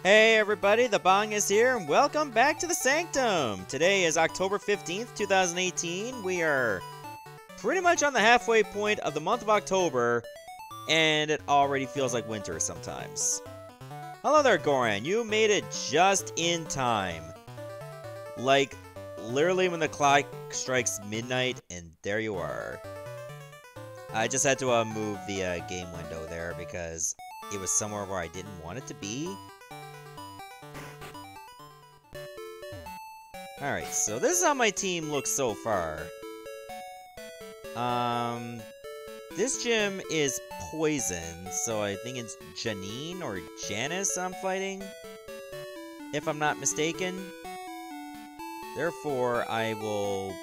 Hey everybody, the Bong is here, and welcome back to the Sanctum! Today is October 15th, 2018. We are pretty much on the halfway point of the month of October, and it already feels like winter sometimes. Hello there, Goran. You made it just in time. Like, literally when the clock strikes midnight, and there you are. I just had to move the game window there because it was somewhere where I didn't want it to be. Alright, so this is how my team looks so far. This gym is poison, so I think it's Janine or Janice I'm fighting, if I'm not mistaken. Therefore, I will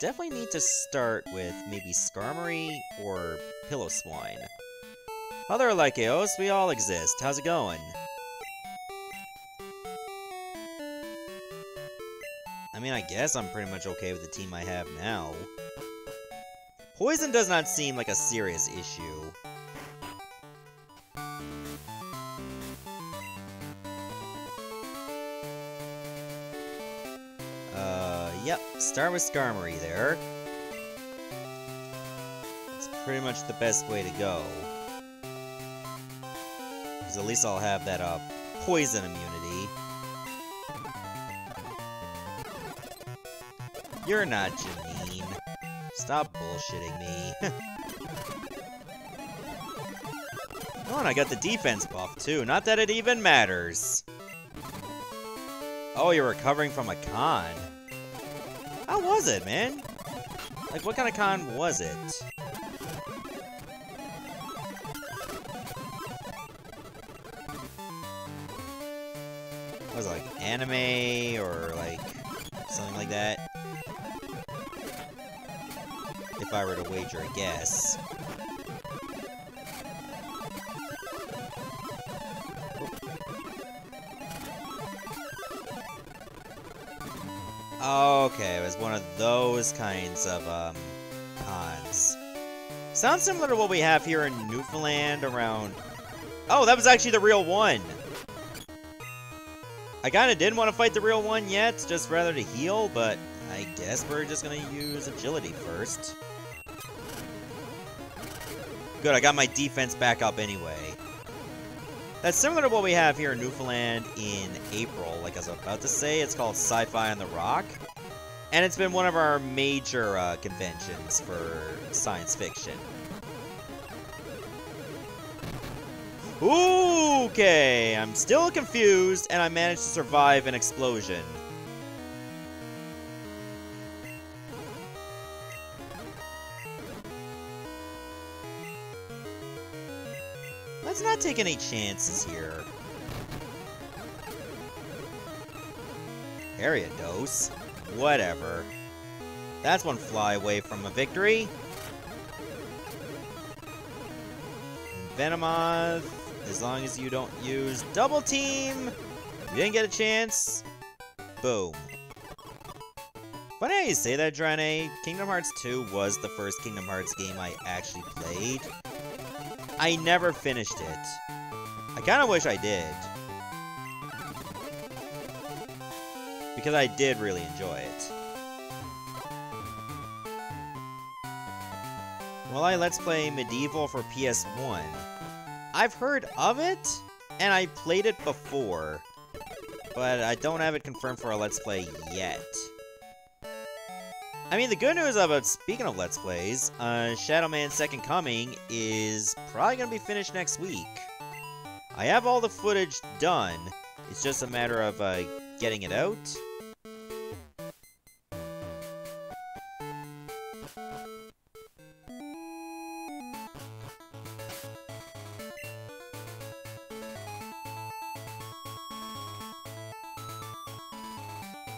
definitely need to start with maybe Skarmory or Pillow-Swine. Other Lycaos, we all exist. How's it going? I mean, I guess I'm pretty much okay with the team I have now. Poison does not seem like a serious issue. Yep, start with Skarmory there. It's pretty much the best way to go. Because at least I'll have that, poison immunity. You're not Janine. Stop bullshitting me. Oh, and I got the defense buff, too. Not that it even matters. Oh, you're recovering from a con. How was it, man? Like, what kind of con was it? Was it, like, anime, or, like, something like that? If I were to wager a guess. Okay, it was one of those kinds of, cons. Sounds similar to what we have here in Newfoundland around... Oh, that was actually the real one! I kinda didn't want to fight the real one yet, just rather to heal, but I guess we're just gonna use agility first. Good, I got my defense back up anyway. That's similar to what we have here in Newfoundland in April. Like I was about to say, it's called Sci-Fi on the Rock. And it's been one of our major conventions for science fiction. Okay, I'm still confused, and I managed to survive an explosion. Let's not take any chances here. Area dose? Whatever. That's one fly away from a victory. Venomoth, as long as you don't use double team, you didn't get a chance. Boom. Funny how you say that, Drane. Kingdom Hearts 2 was the first Kingdom Hearts game I actually played. I never finished it. I kinda wish I did. Because I did really enjoy it. Well, I Let's Play Medieval for PS1. I've heard of it, and I played it before. But I don't have it confirmed for a Let's Play yet. I mean, the good news about, speaking of Let's Plays, Shadow Man's Second Coming is probably going to be finished next week. I have all the footage done, it's just a matter of, getting it out.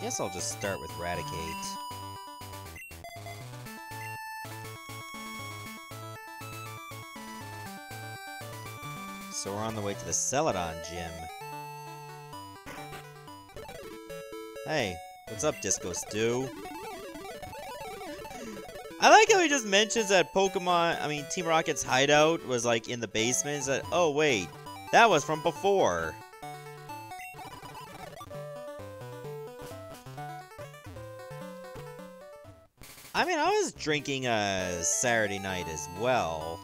Guess I'll just start with Raticate. So we're on the way to the Celadon gym. Hey, what's up, Disco Stew? I like how he just mentions that Team Rocket's hideout was like in the basement. He's like, oh wait, that was from before. I mean, I was drinking Saturday night as well,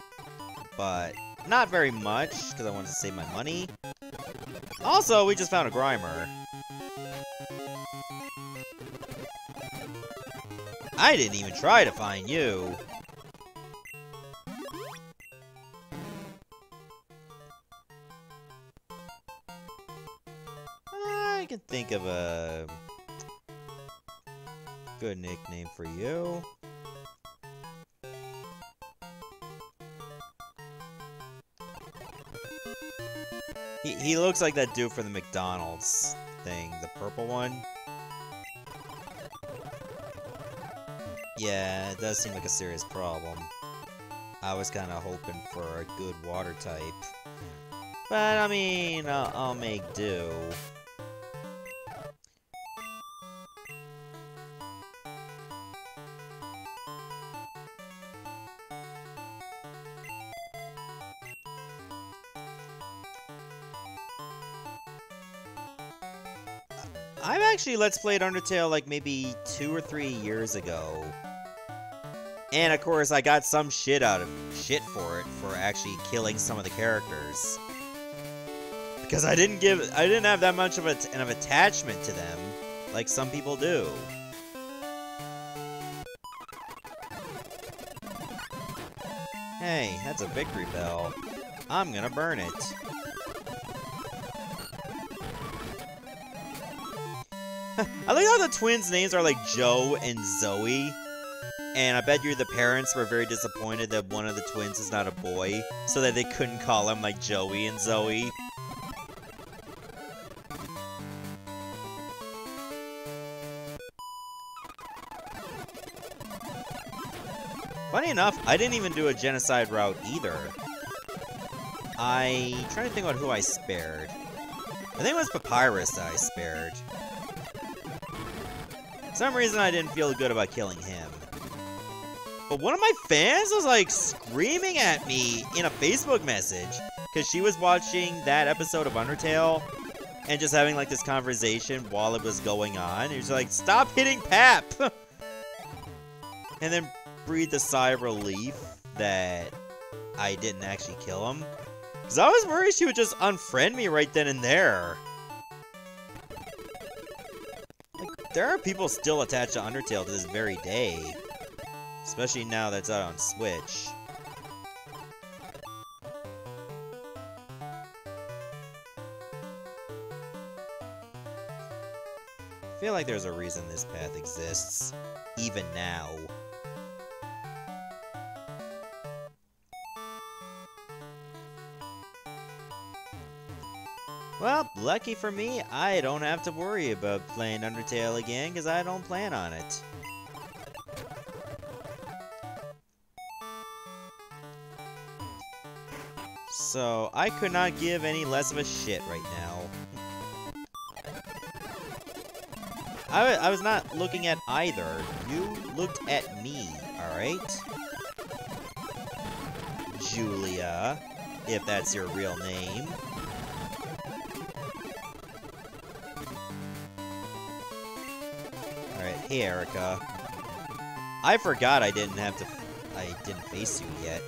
but not very much, because I wanted to save my money. Also, we just found a Grimer. I didn't even try to find you. I can think of a good nickname for you. He looks like that dude from the McDonald's thing, the purple one. Yeah, it does seem like a serious problem. I was kind of hoping for a good water type. But, I mean, I'll make do. I've actually Let's Played Undertale like maybe 2 or 3 years ago. And of course I got some shit for it for actually killing some of the characters. Because I didn't have that much of an attachment to them like some people do. Hey, that's a victory bell. I'm gonna burn it. I like how the twins' names are like Joe and Zoe. And I bet you the parents were very disappointed that one of the twins is not a boy, so that they couldn't call him like Joey and Zoe. Funny enough, I didn't even do a genocide route either. I'm trying to think about who I spared. I think it was Papyrus that I spared. For some reason I didn't feel good about killing him. But one of my fans was like screaming at me in a Facebook message because she was watching that episode of Undertale and just having like this conversation while it was going on. He was like, "Stop hitting Pap!" And then breathed a sigh of relief that I didn't actually kill him. Because I was worried she would just unfriend me right then and there. Like, there are people still attached to Undertale to this very day. Especially now that's out on Switch. I feel like there's a reason this path exists, even now. Well, lucky for me, I don't have to worry about playing Undertale again, because I don't plan on it. So, I could not give any less of a shit right now. I was not looking at either. You looked at me, alright? Julia, if that's your real name. Alright, hey Erica. I forgot I didn't face you yet.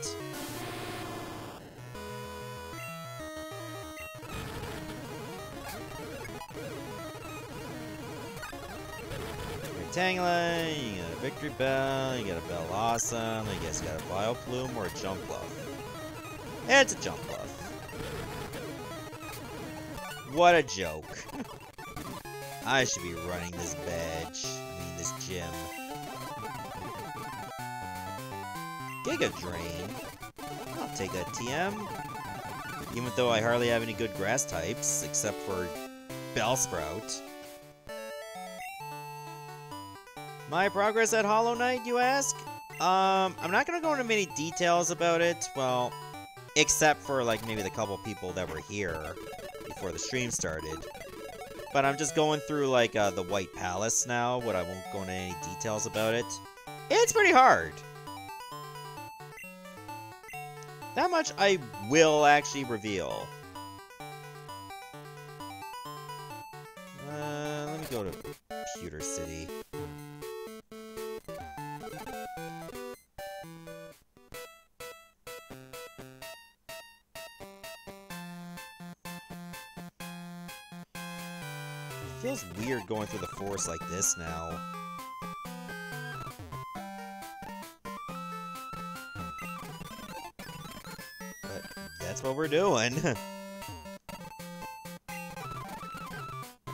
Tangela, you got a victory bell, you got a bell awesome, I guess you got a vile plume or a jump bluff. It's a jump bluff. What a joke. I should be running this this gym. Giga Drain. I'll take that TM. Even though I hardly have any good grass types, except for Bellsprout. My progress at Hollow Knight, you ask? I'm not gonna go into many details about it, well, except for, like, maybe the couple people that were here before the stream started. But I'm just going through, like, the White Palace now, but I won't go into any details about it. It's pretty hard. That much I will actually reveal. Let me go to Pewter City. feels weird going through the forest like this now. But that's what we're doing.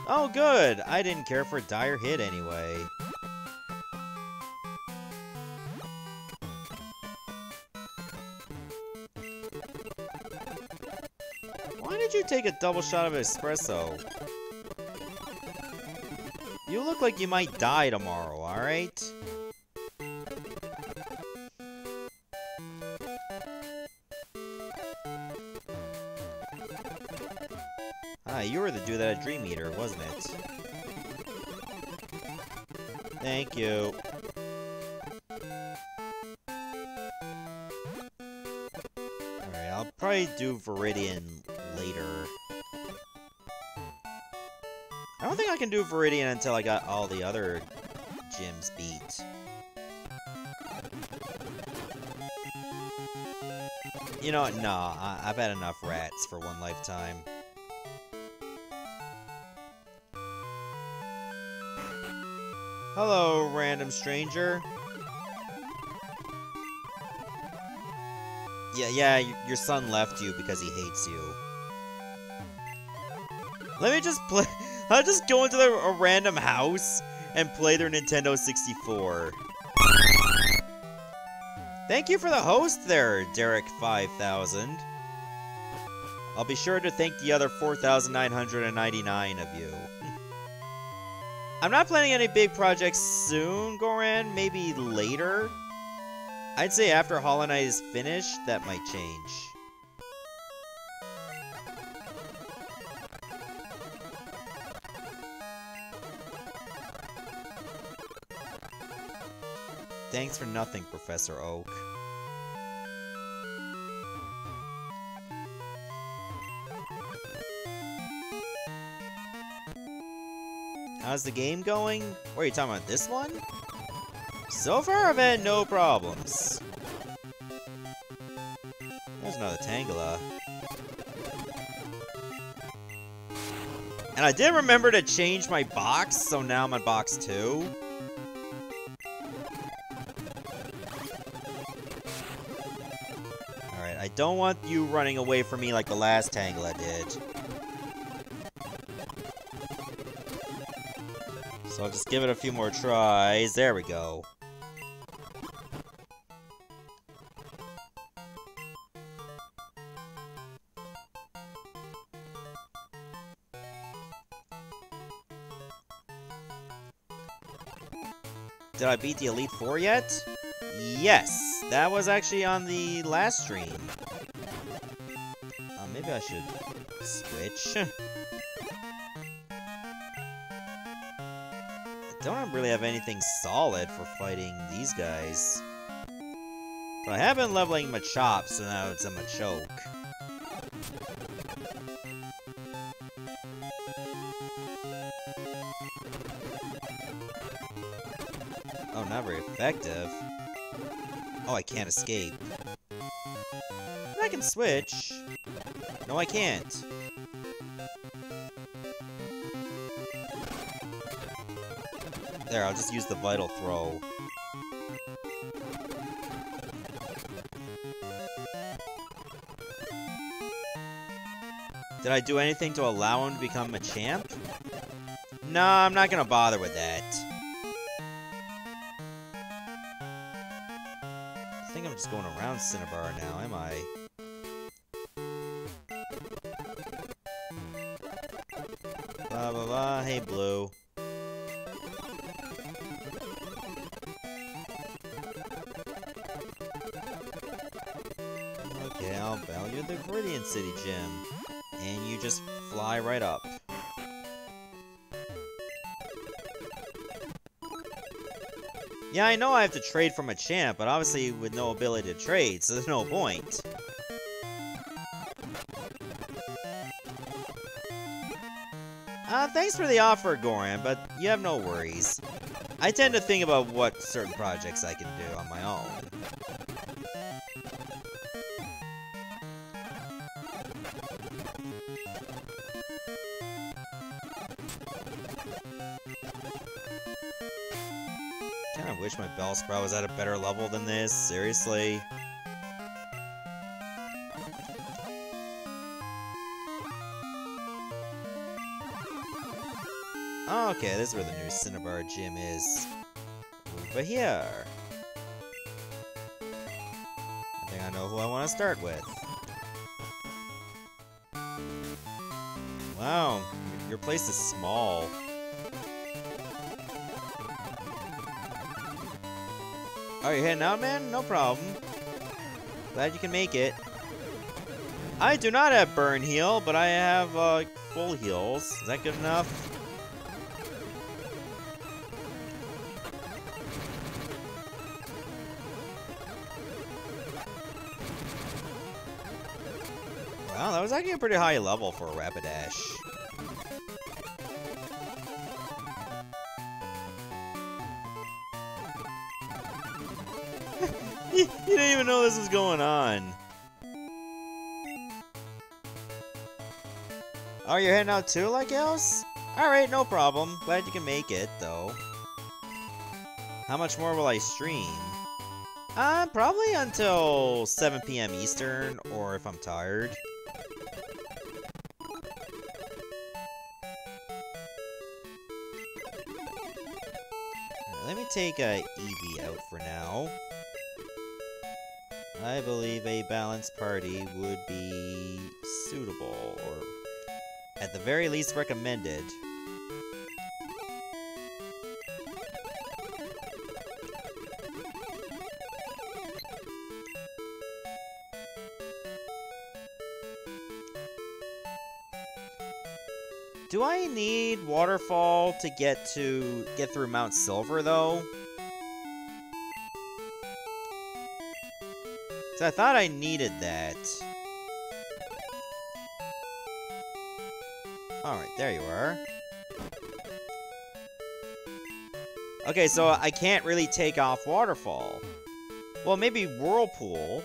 Oh, good! I didn't care for a dire hit anyway. Why did you take a double shot of espresso? You look like you might die tomorrow, alright? Ah, you were the dude that had Dream Eater, wasn't it? Thank you. Alright, I'll probably do Viridian later. I don't think I can do Viridian until I got all the other gyms beat. You know what? Nah, I've had enough rats for one lifetime. Hello, random stranger. Yeah, your son left you because he hates you. Let me just play. I'll just go into a random house and play their Nintendo 64. Thank you for the host there, Derek5000. I'll be sure to thank the other 4,999 of you. I'm not planning any big projects soon, Goran. Maybe later. I'd say after Hollow Knight is finished, that might change. Thanks for nothing, Professor Oak. How's the game going? What are you talking about, this one? So far, I've had no problems. There's another Tangela. And I did remember to change my box, so now I'm on box 2. Alright, I don't want you running away from me like the last Tangela did. So I'll just give it a few more tries. There we go. Did I beat the Elite Four yet? Yes! That was actually on the last stream. Maybe I should switch. I don't really have anything solid for fighting these guys. But I have been leveling Machop, so now it's a Machoke. Oh, not very effective. Oh, I can't escape. I can switch. No, I can't. There, I'll just use the Vital Throw. Did I do anything to allow him to become a champ? No, I'm not gonna bother with that. I think I'm just going around Cinnabar now, am I? Blah blah blah, hey Blue. Okay, I'll value the Viridian City Gym. And you just fly right up. Yeah, I know I have to trade from a champ, but obviously with no ability to trade, so there's no point. Thanks for the offer, Goran, but you have no worries. I tend to think about what certain projects I can do on my own. Kinda wish my Bellsprout was at a better level than this, seriously. Okay, this is where the new Cinnabar gym is. Over here. I think I know who I want to start with. Wow, your place is small. Oh, you're heading out, man? No problem. Glad you can make it. I do not have burn heal, but I have full heals. Is that good enough? Wow, that was actually a pretty high level for a Rapidash. You didn't even know this was going on. Oh, you're heading out too, like else? Alright, no problem. Glad you can make it, though. How much more will I stream? Probably until 7 PM Eastern, or if I'm tired. Let me take a Eevee out for now. I believe a balanced party would be suitable, or at the very least recommended. Do I need Waterfall to get through Mount Silver, though? 'Cause I thought I needed that. Alright, there you are. Okay, so I can't really take off Waterfall. Well, maybe Whirlpool.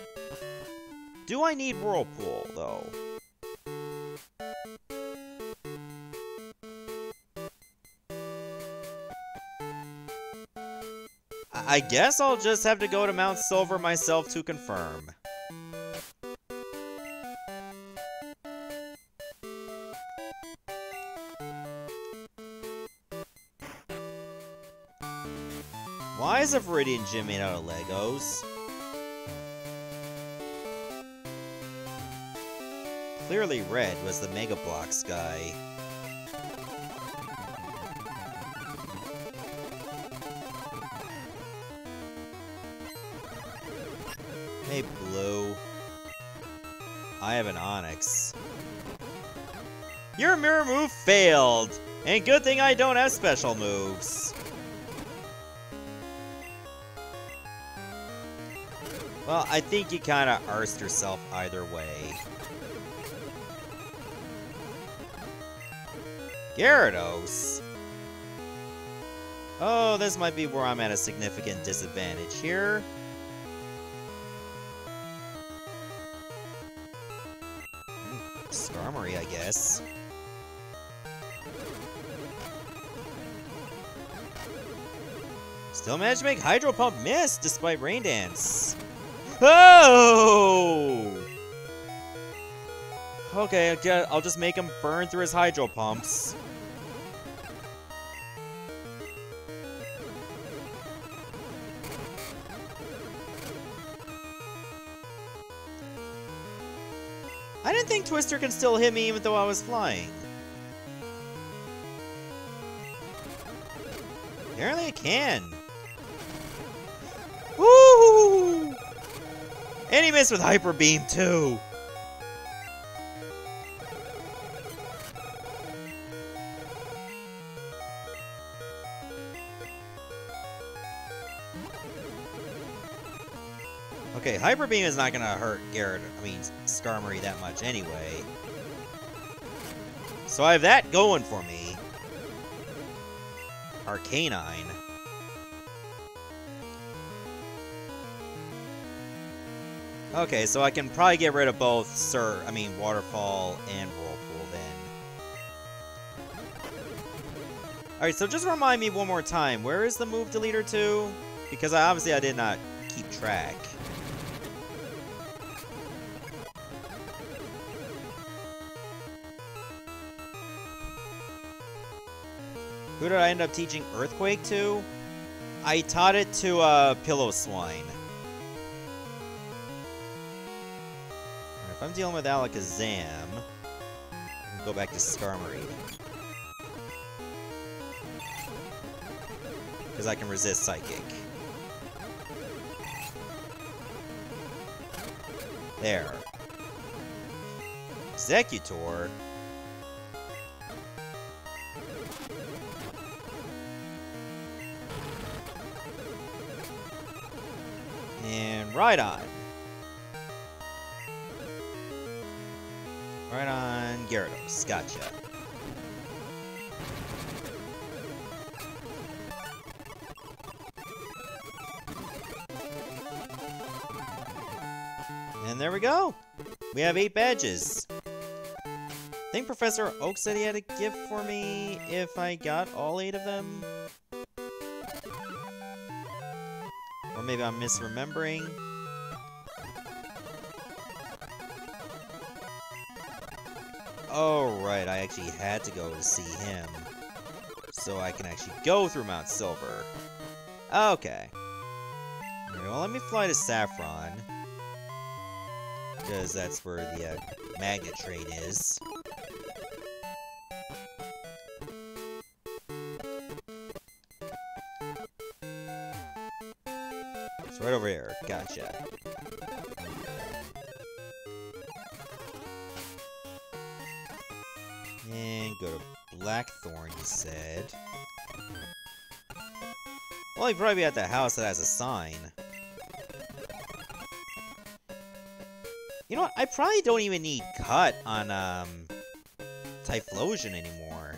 Do I need Whirlpool, though? I guess I'll just have to go to Mount Silver myself to confirm. Why is a Viridian Gym made out of Legos? Clearly Red was the Mega Bloks guy. Hey, Blue. I have an Onix. Your mirror move failed! And good thing I don't have special moves. Well, I think you kinda arsed yourself either way. Gyarados? Oh, this might be where I'm at a significant disadvantage here. Skarmory, I guess. Still managed to make Hydro Pump miss despite Rain Dance. Oh! Okay, I'll just make him burn through his Hydro Pumps. I didn't think Twister could still hit me even though I was flying. Apparently it can. Woo! And he missed with Hyper Beam too. Okay, Hyper Beam is not gonna hurt Skarmory that much anyway. So I have that going for me. Arcanine. Okay, so I can probably get rid of both Waterfall and Whirlpool then. Alright, so just remind me one more time. Where is the move deleter to? Because obviously I did not keep track. Who did I end up teaching Earthquake to? I taught it to Pillow Swine. Right, if I'm dealing with Alakazam, I can go back to Skarmory. Because I can resist Psychic. There. Executor? And right on. Right on Gyarados. Gotcha. And there we go. We have 8 badges. I think Professor Oak said he had a gift for me if I got all 8 of them. Or maybe I'm misremembering. Oh, right. I actually had to go to see him. So I can actually go through Mount Silver. Okay. Alright, well, let me fly to Saffron. Because that's where the magnet train is. It's right over here. Gotcha. And go to Blackthorn, you said. Well, he'd probably be at the house that has a sign. You know what? I probably don't even need Cut on, Typhlosion anymore.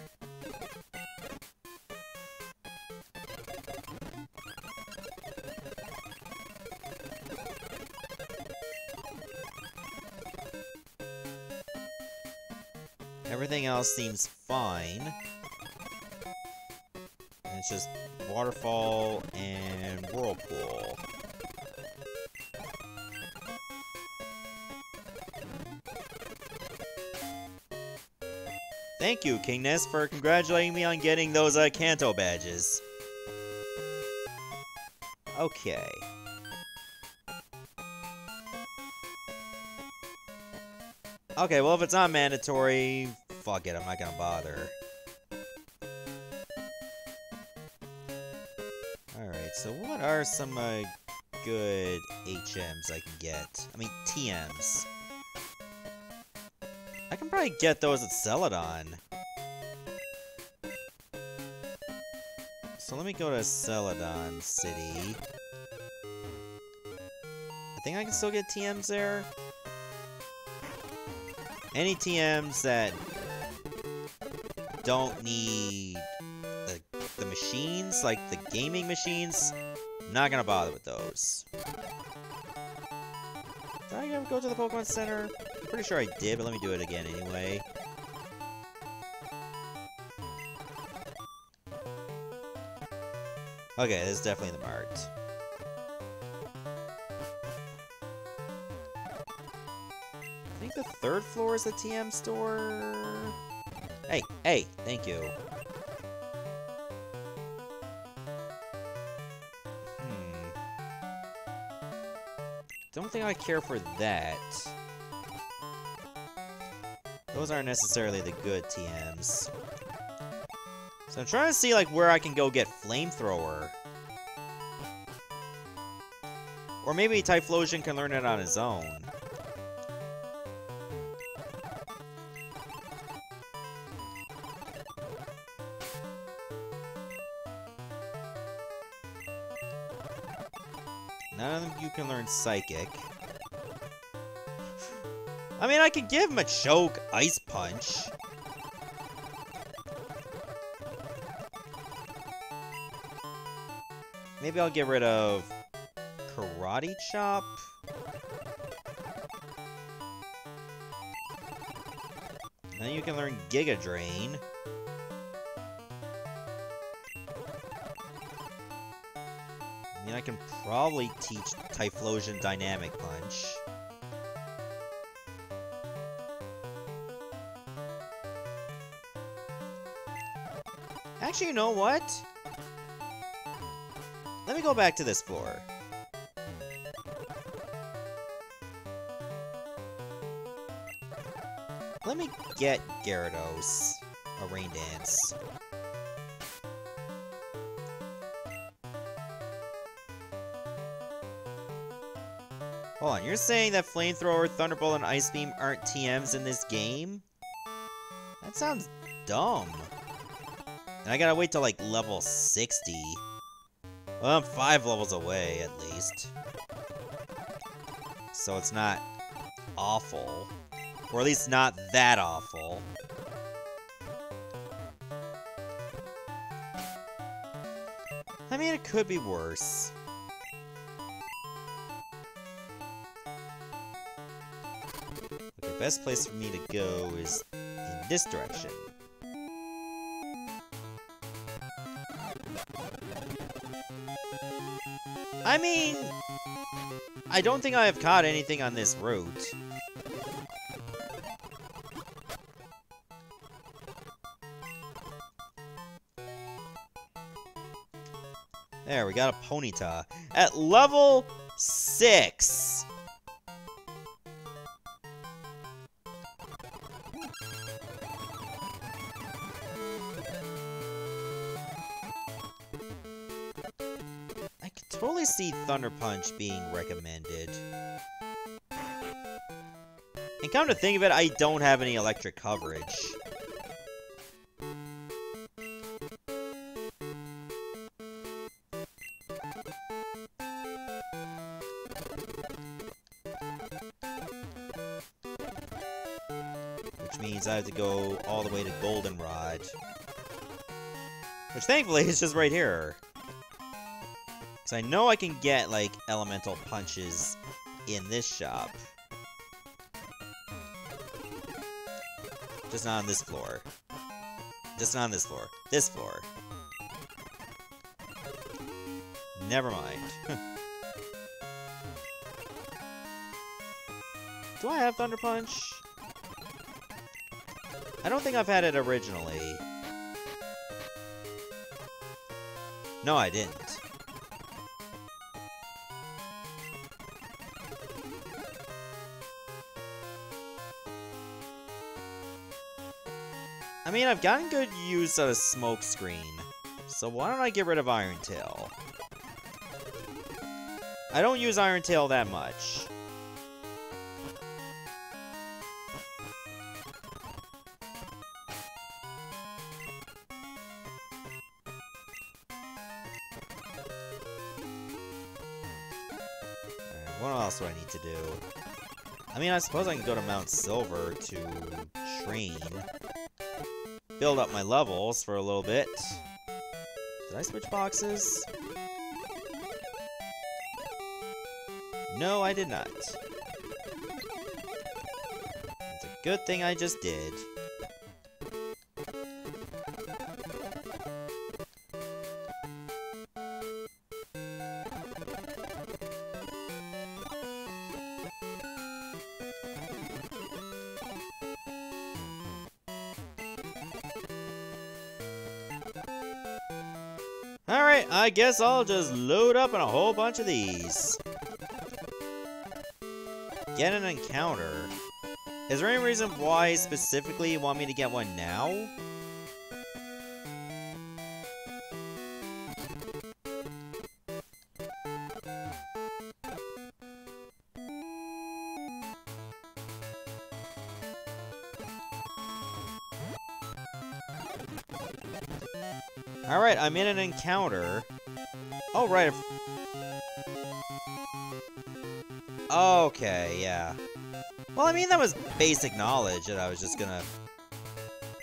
Everything else seems fine. And it's just Waterfall and Whirlpool. Thank you, Kingness, for congratulating me on getting those Kanto badges. Okay. Okay, well, if it's not mandatory, fuck it, I'm not gonna bother. Alright, so what are some good HMs I can get? I mean, TMs. I can probably get those at Celadon. So let me go to Celadon City. I think I can still get TMs there. Any TMs that don't need the machines, like the gaming machines, not gonna bother with those. Did I ever go to the Pokemon Center? Pretty sure I did, but let me do it again anyway. Okay, this is definitely the Mart. I think the 3rd floor is the TM store. Hey, hey, thank you. Don't think I care for that. Those aren't necessarily the good TMs. So I'm trying to see, like, where I can go get Flamethrower. Or maybe Typhlosion can learn it on his own. None of you can learn Psychic. I mean, I could give him a Choke Ice Punch. Maybe I'll get rid of Karate Chop. Then you can learn Giga Drain. I mean, I can probably teach Typhlosion Dynamic Punch. Actually, you know what? Let me go back to this floor. Let me get Gyarados a Rain Dance. Hold on, you're saying that Flamethrower, Thunderbolt, and Ice Beam aren't TMs in this game? That sounds dumb. And I gotta wait till like level 60. Well, I'm 5 levels away, at least. So it's not awful. Or at least not that awful. I mean, it could be worse. The best place for me to go is in this direction. I mean, I don't think I have caught anything on this route. There, we got a Ponyta at level 6. I could totally see Thunder Punch being recommended. And come to think of it, I don't have any electric coverage. Which means I have to go all the way to Goldenrod. Which thankfully is just right here. Because I know I can get, like, elemental punches in this shop. Just not on this floor. Just not on this floor. This floor. Never mind. Do I have Thunder Punch? I don't think I've had it originally. No, I didn't. I mean, I've gotten good use out of Smoke Screen, so why don't I get rid of Iron Tail? I don't use Iron Tail that much. Alright, what else do I need to do? I mean, I suppose I can go to Mount Silver to train. Build up my levels for a little bit. Did I switch boxes? No, I did not. It's a good thing I just did. Alright, I guess I'll just load up on a whole bunch of these. Get an encounter. Is there any reason why specifically you want me to get one now? Alright, I'm in an encounter. Oh, right. Okay, yeah. Well, I mean, that was basic knowledge that I was just gonna...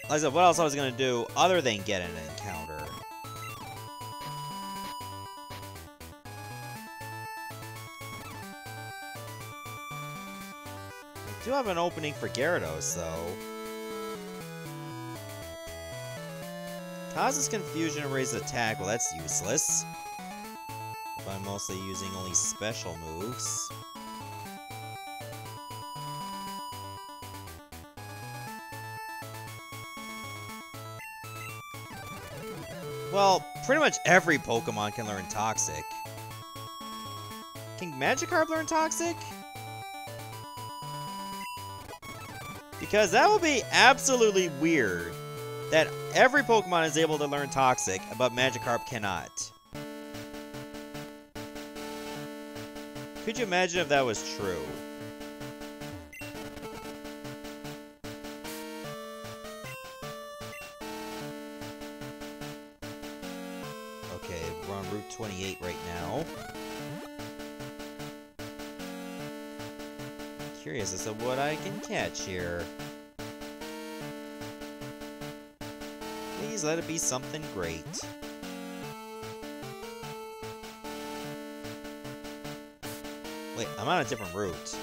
Like I said, what else I was gonna do other than get an encounter? I do have an opening for Gyarados, though. Causes confusion and raises attack. Well, that's useless. But I'm mostly using only special moves. Well, pretty much every Pokemon can learn Toxic. Can Magikarp learn Toxic? Because that would be absolutely weird that every Pokemon is able to learn Toxic, but Magikarp cannot. Could you imagine if that was true? Okay, we're on Route 28 right now. Curious as to what I can catch here. Please let it be something great. Wait, I'm on a different route.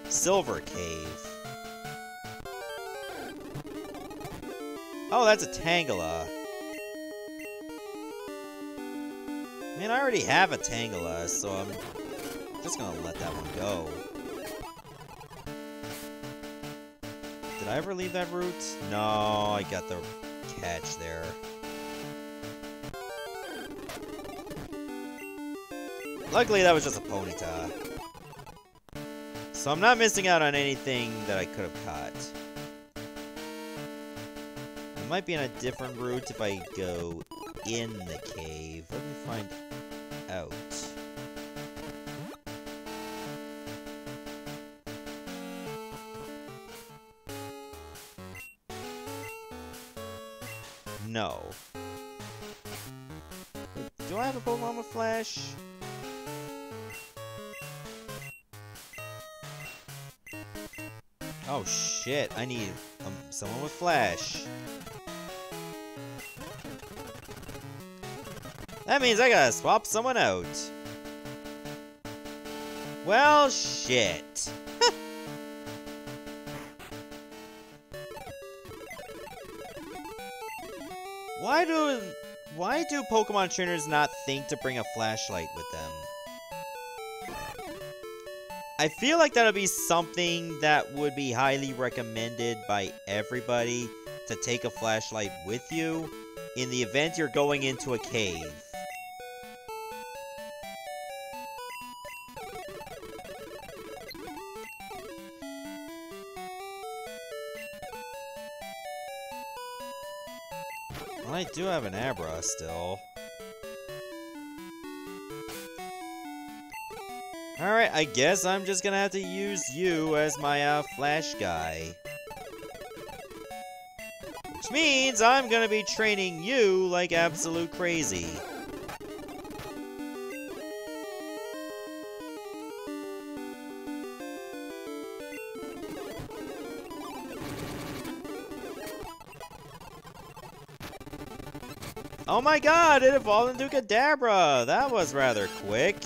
Silver Cave. Oh, that's a Tangela. I mean, I already have a Tangela, so I'm just gonna let that one go. Did I ever leave that route? No, I got the catch there. Luckily, that was just a Ponyta. So I'm not missing out on anything that I could have caught. I might be in a different route if I go in the cave. Let me find out. No. Do I have a Pokemon with Flash? Oh shit, I need someone with Flash. That means I gotta swap someone out. Well, shit. Why do Pokemon trainers not think to bring a flashlight with them? I feel like that would be something that would be highly recommended by everybody, to take a flashlight with you in the event you're going into a cave. Well, I do have an Abra still. Alright, I guess I'm just gonna have to use you as my Flash guy. Which means I'm gonna be training you like absolute crazy. Oh my god, it evolved into Kadabra! That was rather quick.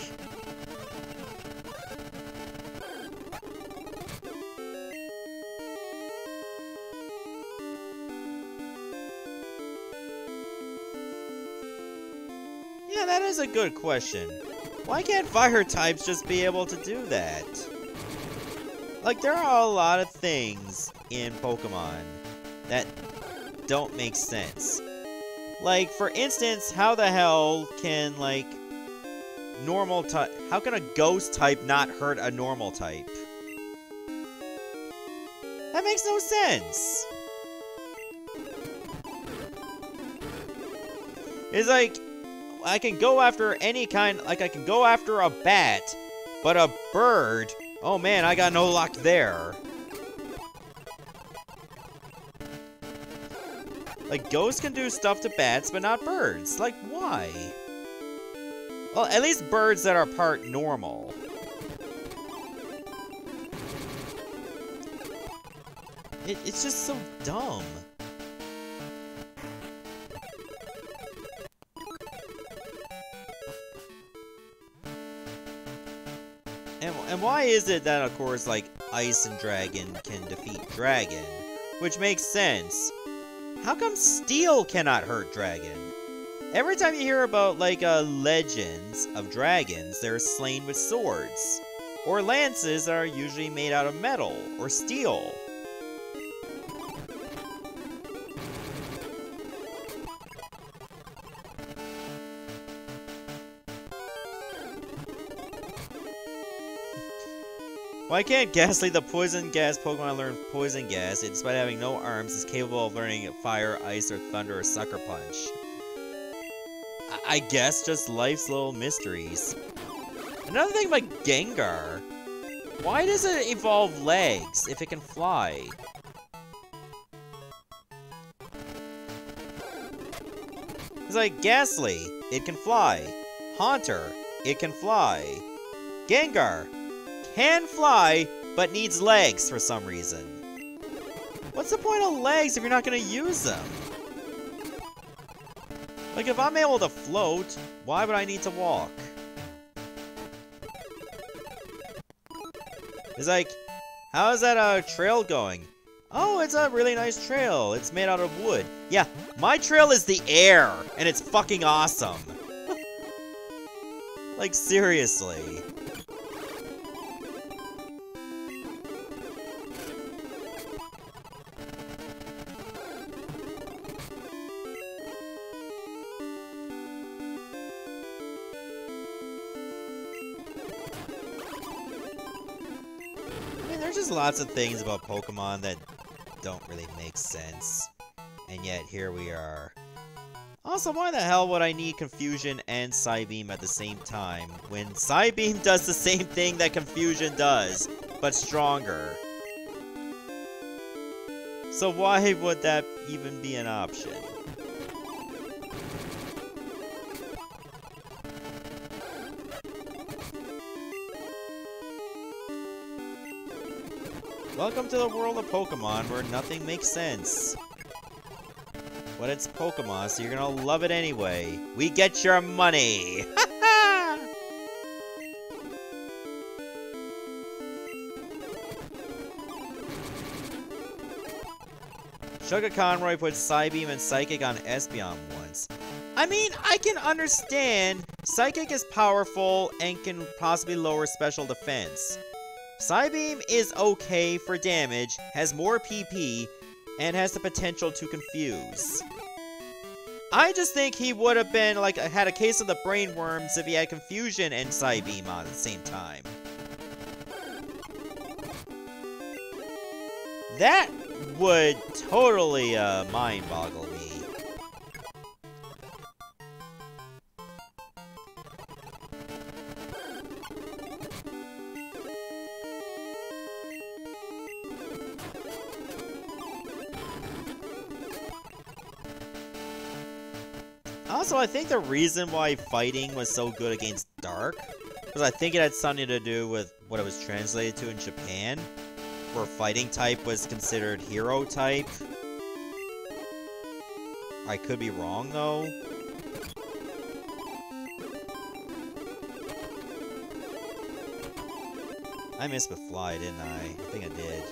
Yeah, that is a good question. Why can't fire types just be able to do that? Like, there are a lot of things in Pokemon that don't make sense. Like, for instance, how the hell can, like, normal type... How can a ghost type not hurt a normal type? That makes no sense! It's like, I can go after any kind... Like, I can go after a bat, but a bird... Oh man, I got no luck there. Like, ghosts can do stuff to bats, but not birds. Like, why? Well, at least birds that are part normal. It's just so dumb. And why is it that, of course, like, Ice and Dragon can defeat Dragon? Which makes sense. How come Steel cannot hurt Dragon? Every time you hear about, like, legends of dragons, they're slain with swords. Or lances are usually made out of metal or steel. Why can't Ghastly, the poison gas Pokemon, learn poison gas, and despite having no arms, is capable of learning fire, ice, or thunder, or sucker punch? I guess just life's little mysteries. Another thing about Gengar, why does it evolve legs if it can fly? It's like Ghastly, it can fly. Haunter, it can fly. Gengar can fly, but needs legs for some reason. What's the point of legs if you're not going to use them? Like, if I'm able to float, why would I need to walk? It's like, how is that trail going? Oh, it's a really nice trail. It's made out of wood. Yeah, my trail is the air, and it's fucking awesome. Like, seriously. There's just lots of things about Pokemon that don't really make sense. And yet, here we are. Also, why the hell would I need Confusion and Psybeam at the same time, when Psybeam does the same thing that Confusion does, but stronger? So why would that even be an option? Welcome to the world of Pokemon, where nothing makes sense. But it's Pokemon, so you're gonna love it anyway. We get your money! Sugar Conroy put Psybeam and Psychic on Espeon once. I mean, I can understand Psychic is powerful and can possibly lower special defense. Psybeam is okay for damage, has more PP, and has the potential to confuse. I just think he would have been, like, had a case of the brainworms if he had Confusion and Psybeam on at the same time. That would totally, mind-boggle me. Also, I think the reason why fighting was so good against Dark was I think it had something to do with what it was translated to in Japan, where fighting type was considered hero type. I could be wrong, though. I missed with Fly, didn't I? I think I did.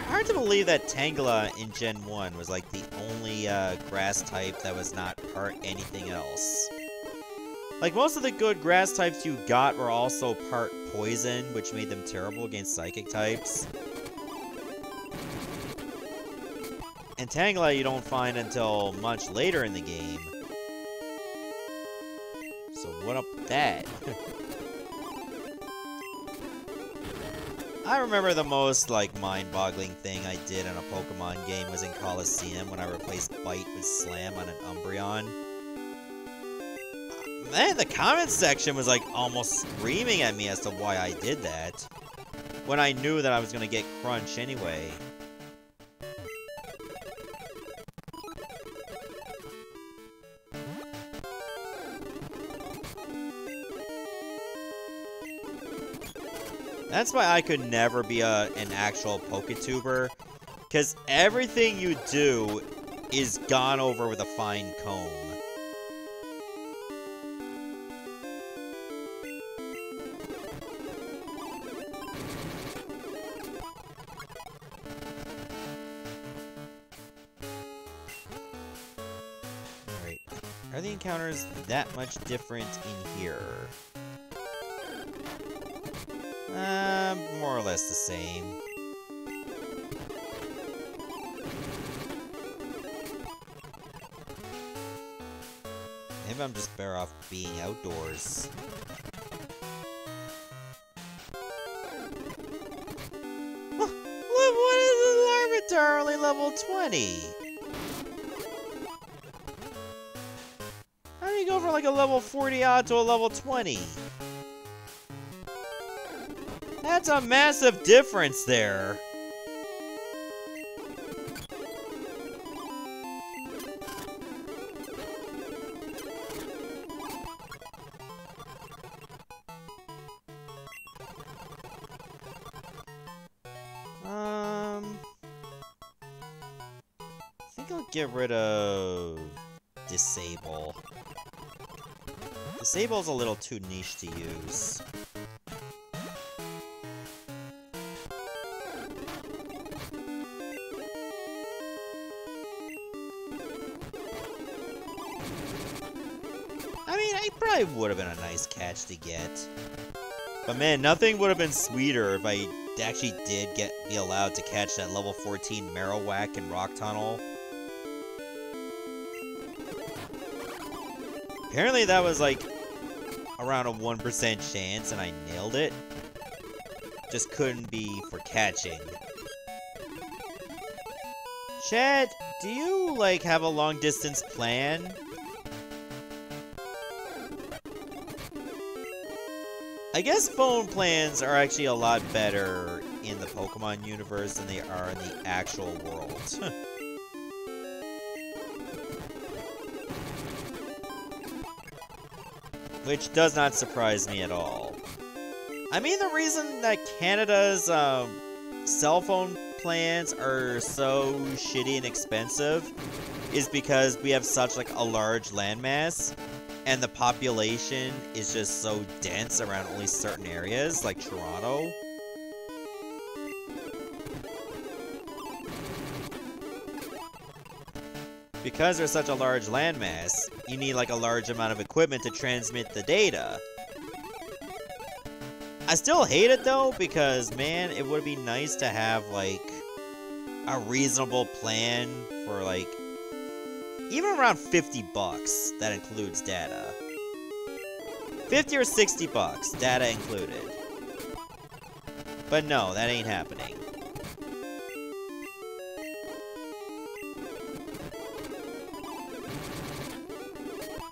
Hard to believe that Tangela in Gen 1 was like the only grass type that was not part anything else. Like, most of the good grass types you got were also part poison, which made them terrible against psychic types. And Tangela you don't find until much later in the game. So what up with that? I remember the most, like, mind-boggling thing I did in a Pokemon game was in Coliseum when I replaced Bite with Slam on an Umbreon. Man, the comment section was, like, almost screaming at me as to why I did that, when I knew that I was gonna get Crunch anyway. That's why I could never be an actual Poketuber, because everything you do is gone over with a fine comb. Are the encounters that much different in here? More or less the same. Maybe I'm just better off being outdoors. What is this arbitrarily level 20? How do you go from like a level 40 odd to a level 20? That's a massive difference there. I think I'll get rid of Disable. Disable's a little too niche to use. I mean, it probably would have been a nice catch to get. But man, nothing would have been sweeter if I actually did be allowed to catch that level 14 Marowak in Rock Tunnel. Apparently that was like around a 1% chance and I nailed it. Just couldn't be for catching. Chad, do you like have a long distance plan? I guess phone plans are actually a lot better in the Pokemon universe than they are in the actual world. Which does not surprise me at all. I mean, the reason that Canada's cell phone plans are so shitty and expensive is because we have such like a large landmass. And the population is just so dense around only certain areas, like Toronto. Because there's such a large landmass, you need like a large amount of equipment to transmit the data. I still hate it though, because man, it would be nice to have like a reasonable plan for like even around 50 bucks, that includes data. 50 or 60 bucks, data included. But no, that ain't happening.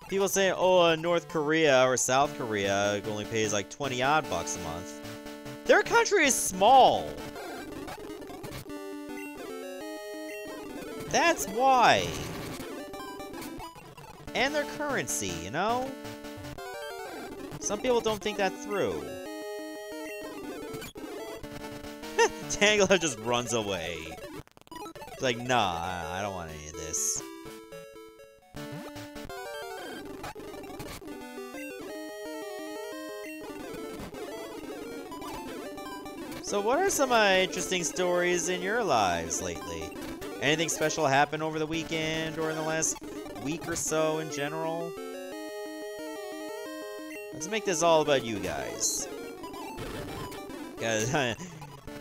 People say, oh, North Korea or South Korea only pays like 20 odd bucks a month. Their country is small. That's why. And their currency, you know? Some people don't think that through. Tangler just runs away. It's like, nah, I don't want any of this. So what are some interesting stories in your lives lately? Anything special happen over the weekend or in the last week or so in general? Let's make this all about you guys. Because,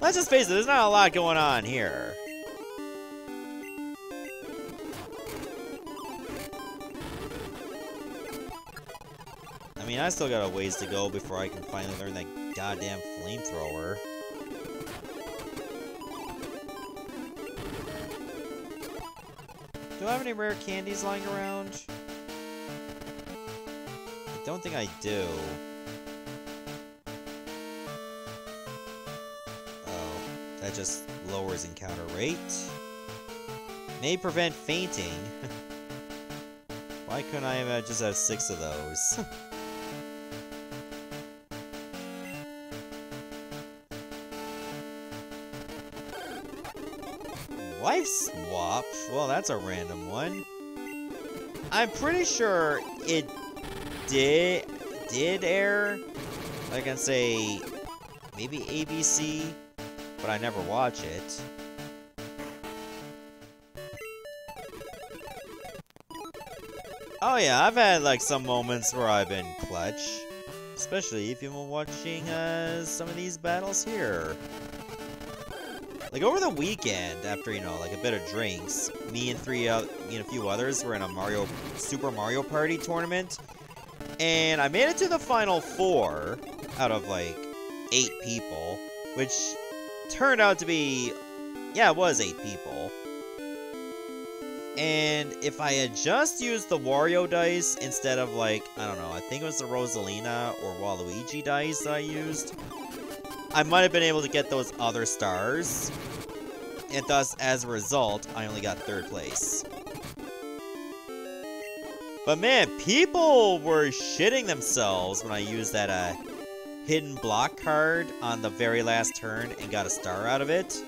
let's just face it, there's not a lot going on here. I mean, I still got a ways to go before I can finally learn that goddamn flamethrower. Do I have any rare candies lying around? I don't think I do. Oh, that just lowers encounter rate. May prevent fainting. Why couldn't I just have 6 of those? Life swap? Well, that's a random one. I'm pretty sure it did air. I can say maybe ABC, but I never watch it. Oh yeah, I've had like some moments where I've been clutch. Especially if you've been watching some of these battles here. Like over the weekend, after, you know, like a bit of drinks, me and a few others were in a Super Mario Party tournament. And I made it to the final 4 out of like 8 people, which turned out to be, yeah, it was 8 people. And if I had just used the Wario dice instead of, like, I don't know, I think it was the Rosalina or Waluigi dice that I used, I might have been able to get those other stars. And thus, as a result, I only got 3rd place. But man, people were shitting themselves when I used that hidden block card on the very last turn and got a star out of it.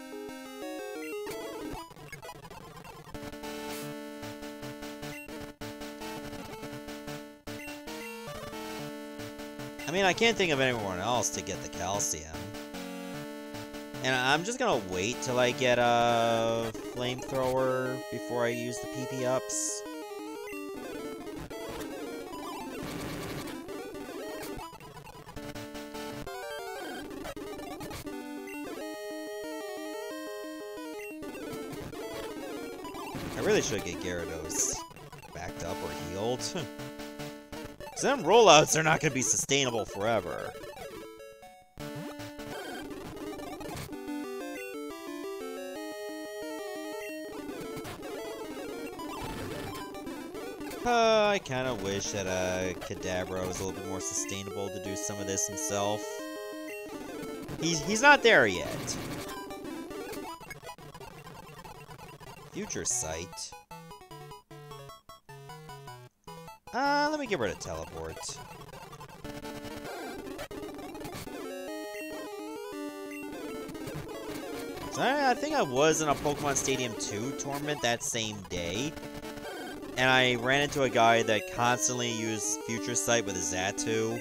I mean, I can't think of anyone else to get the calcium. And I'm just gonna wait till I get a flamethrower before I use the PP ups. I really should get Gyarados backed up or healed. Because them rollouts are not going to be sustainable forever. I kind of wish that Kadabra was a little bit more sustainable to do some of this himself. He's not there yet. Future Sight. Let me get rid of Teleport. So I think I was in a Pokemon Stadium 2 tournament that same day. And I ran into a guy that constantly used Future Sight with his Xatu.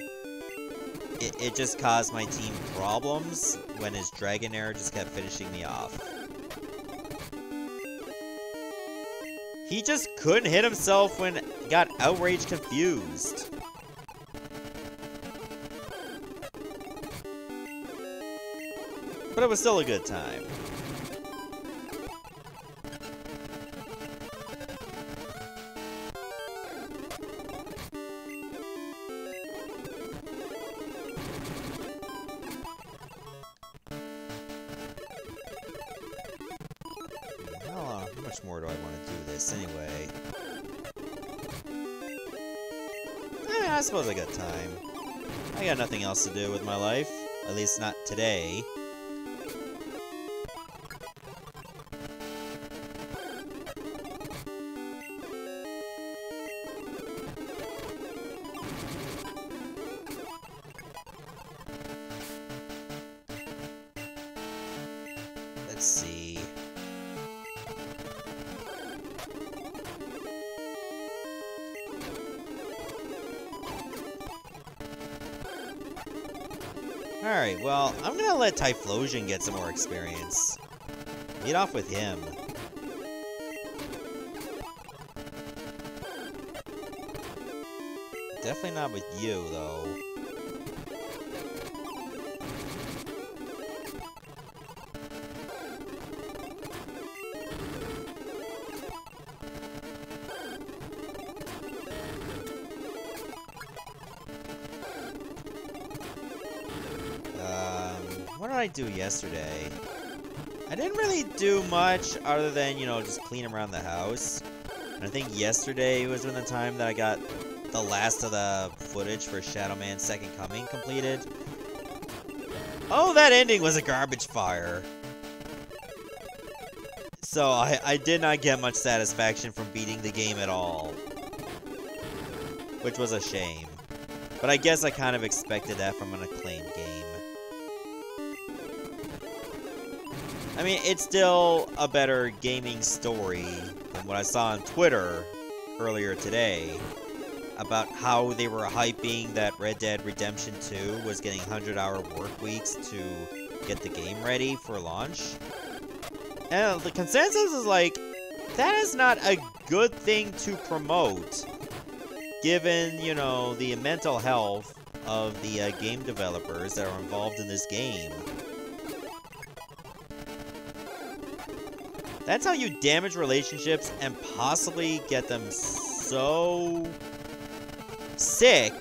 It just caused my team problems when his Dragonair just kept finishing me off. He just couldn't hit himself when got outrage confused. But it was still a good time. How much more do I want to do this anyway? I suppose I got time. I got nothing else to do with my life. At least not today. Let's see. Alright, well, I'm gonna let Typhlosion get some more experience. Lead off with him. Definitely not with you, though. What did I do yesterday? I didn't really do much other than, you know, just clean around the house. And I think yesterday was when the time that I got the last of the footage for Shadow Man's Second Coming completed. Oh, that ending was a garbage fire. So I did not get much satisfaction from beating the game at all. Which was a shame. But I guess I kind of expected that from an acclaimed game. I mean, it's still a better gaming story than what I saw on Twitter earlier today about how they were hyping that Red Dead Redemption 2 was getting 100-hour work weeks to get the game ready for launch. And the consensus is like, that is not a good thing to promote given, you know, the mental health of the game developers that are involved in this game. That's how you damage relationships and possibly get them so sick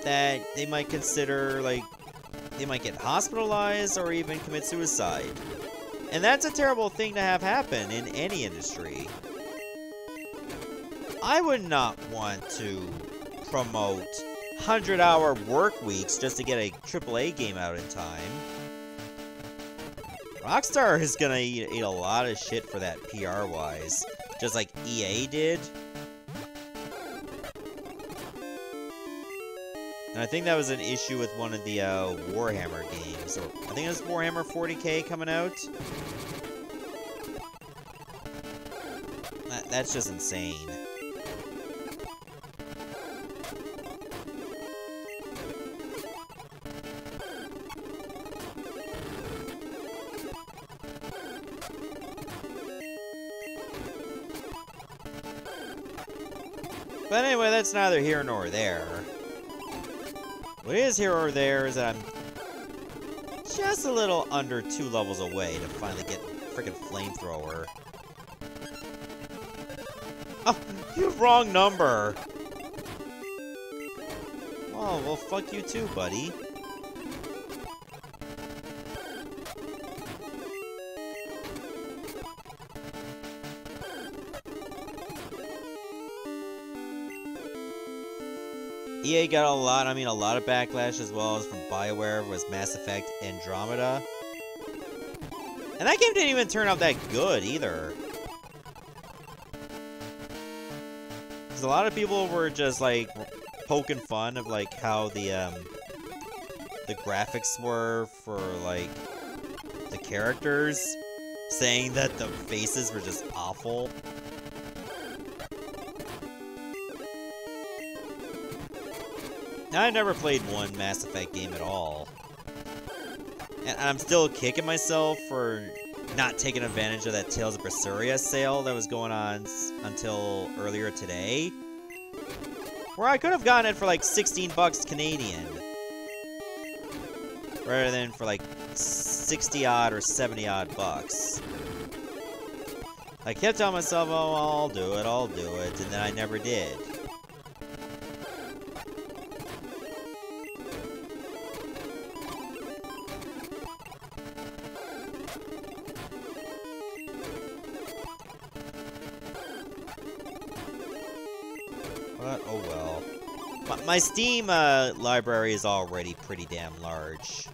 that they might consider, like, they might get hospitalized or even commit suicide. And that's a terrible thing to have happen in any industry. I would not want to promote 100-hour work weeks just to get a AAA game out in time. Rockstar is gonna eat a lot of shit for that PR-wise, just like EA did. And I think that was an issue with one of the Warhammer games. Or I think it was Warhammer 40K coming out. That's just insane. But anyway, that's neither here nor there. What is here or there is that I'm just a little under 2 levels away to finally get freaking flamethrower. Oh, you have wrong number! Oh, well, fuck you too, buddy. EA got a lot of backlash as well as from BioWare was Mass Effect Andromeda. And that game didn't even turn out that good either. Because a lot of people were just like poking fun of like how the graphics were for like the characters, saying that the faces were just awful. Now, I never played one Mass Effect game at all. And I'm still kicking myself for not taking advantage of that Tales of Berseria sale that was going on until earlier today. Where I could have gotten it for like 16 bucks Canadian. Rather than for like 60 odd or 70 odd bucks. I kept telling myself, oh, I'll do it, and then I never did. But, oh well. My Steam library is already pretty damn large.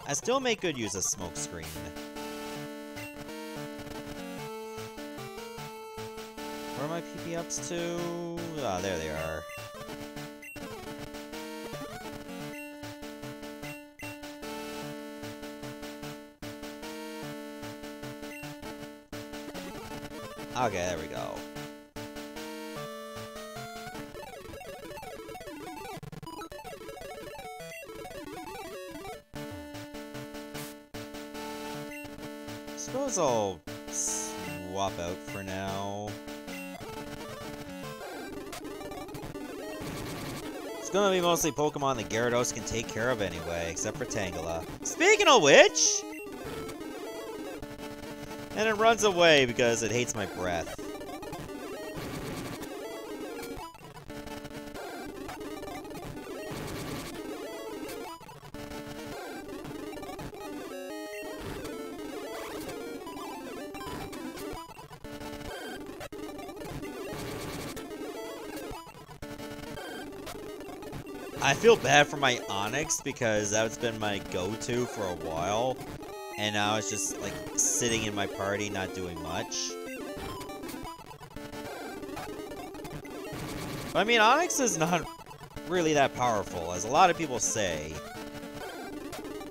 I still make good use of Smokescreen. Where are my PP ups to? Ah, there they are. Okay, there we go. Suppose I'll swap out for now. It's gonna be mostly Pokemon that Gyarados can take care of anyway, except for Tangela. Speaking of which! And it runs away because it hates my breath. I feel bad for my Onix because that's been my go-to for a while. And now it's just, like, sitting in my party, not doing much. But, I mean, Onix is not really that powerful, as a lot of people say.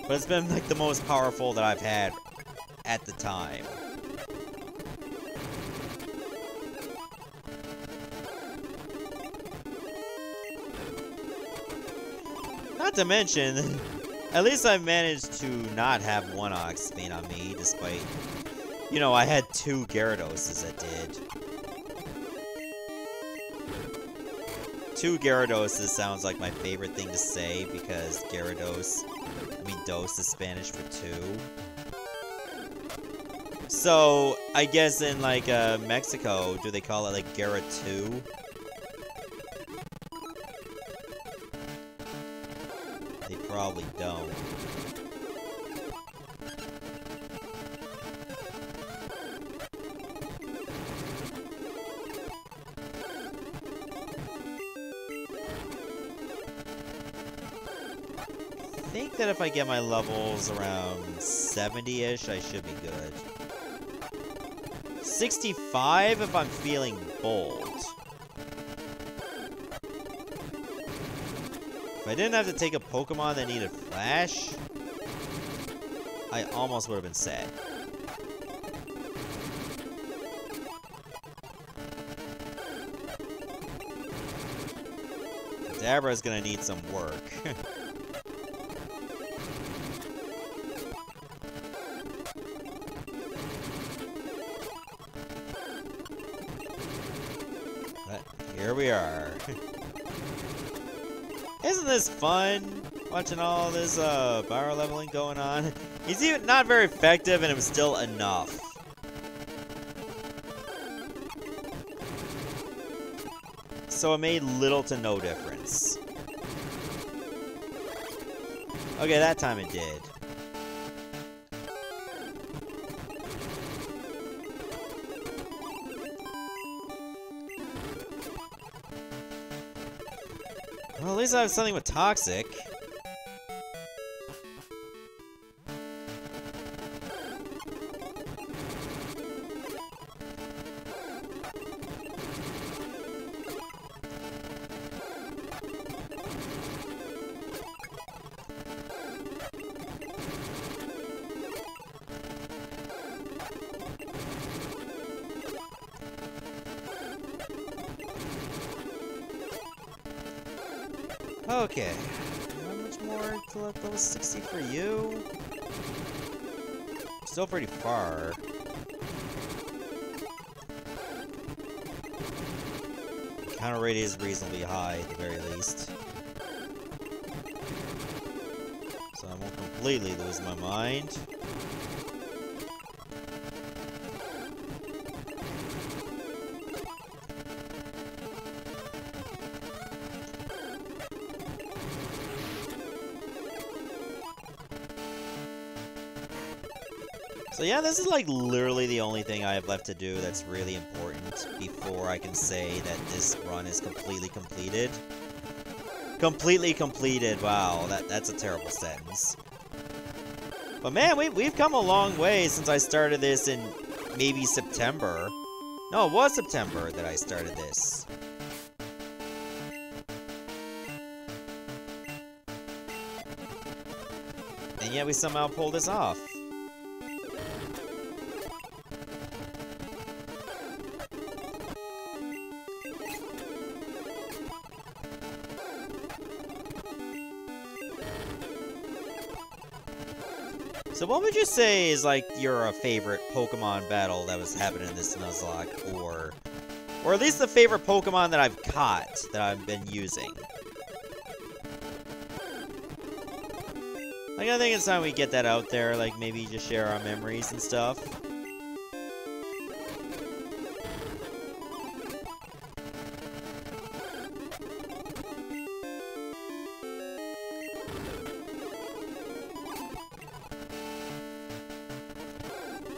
But it's been, like, the most powerful that I've had at the time. Not to mention... At least I've managed to not have one Ox Vein on me, despite You know, I had 2 Gyarados that did. 2 Gyaradoses sounds like my favorite thing to say because Gyarados, I mean dos is Spanish for 2. So, I guess in like Mexico, do they call it like Gyara 2? They probably don't. I think that if I get my levels around 70-ish, I should be good. 65 if I'm feeling bold. If I didn't have to take a Pokemon that needed Flash, I almost would have been set. Dabra's gonna need some work. Here we are. Isn't this fun? Watching all this power leveling going on. He's even not very effective and it was still enough. So it made little to no difference. Okay, that time it did. Well, at least I have something with Toxic. Okay. How much more to level 60 for you? Still pretty far. Counter rate is reasonably high at the very least. So I won't completely lose my mind. So yeah, this is like literally the only thing I have left to do that's really important before I can say that this run is completely completed. Completely completed, wow, that's a terrible sentence. But man, we've come a long way since I started this in maybe September. No, it was September that I started this. And yet we somehow pulled this off. So what would you say is like your favorite Pokemon battle that was happening in this Nuzlocke, or at least the favorite Pokemon that I've caught that I've been using? Like I think it's time we get that out there, like maybe just share our memories and stuff.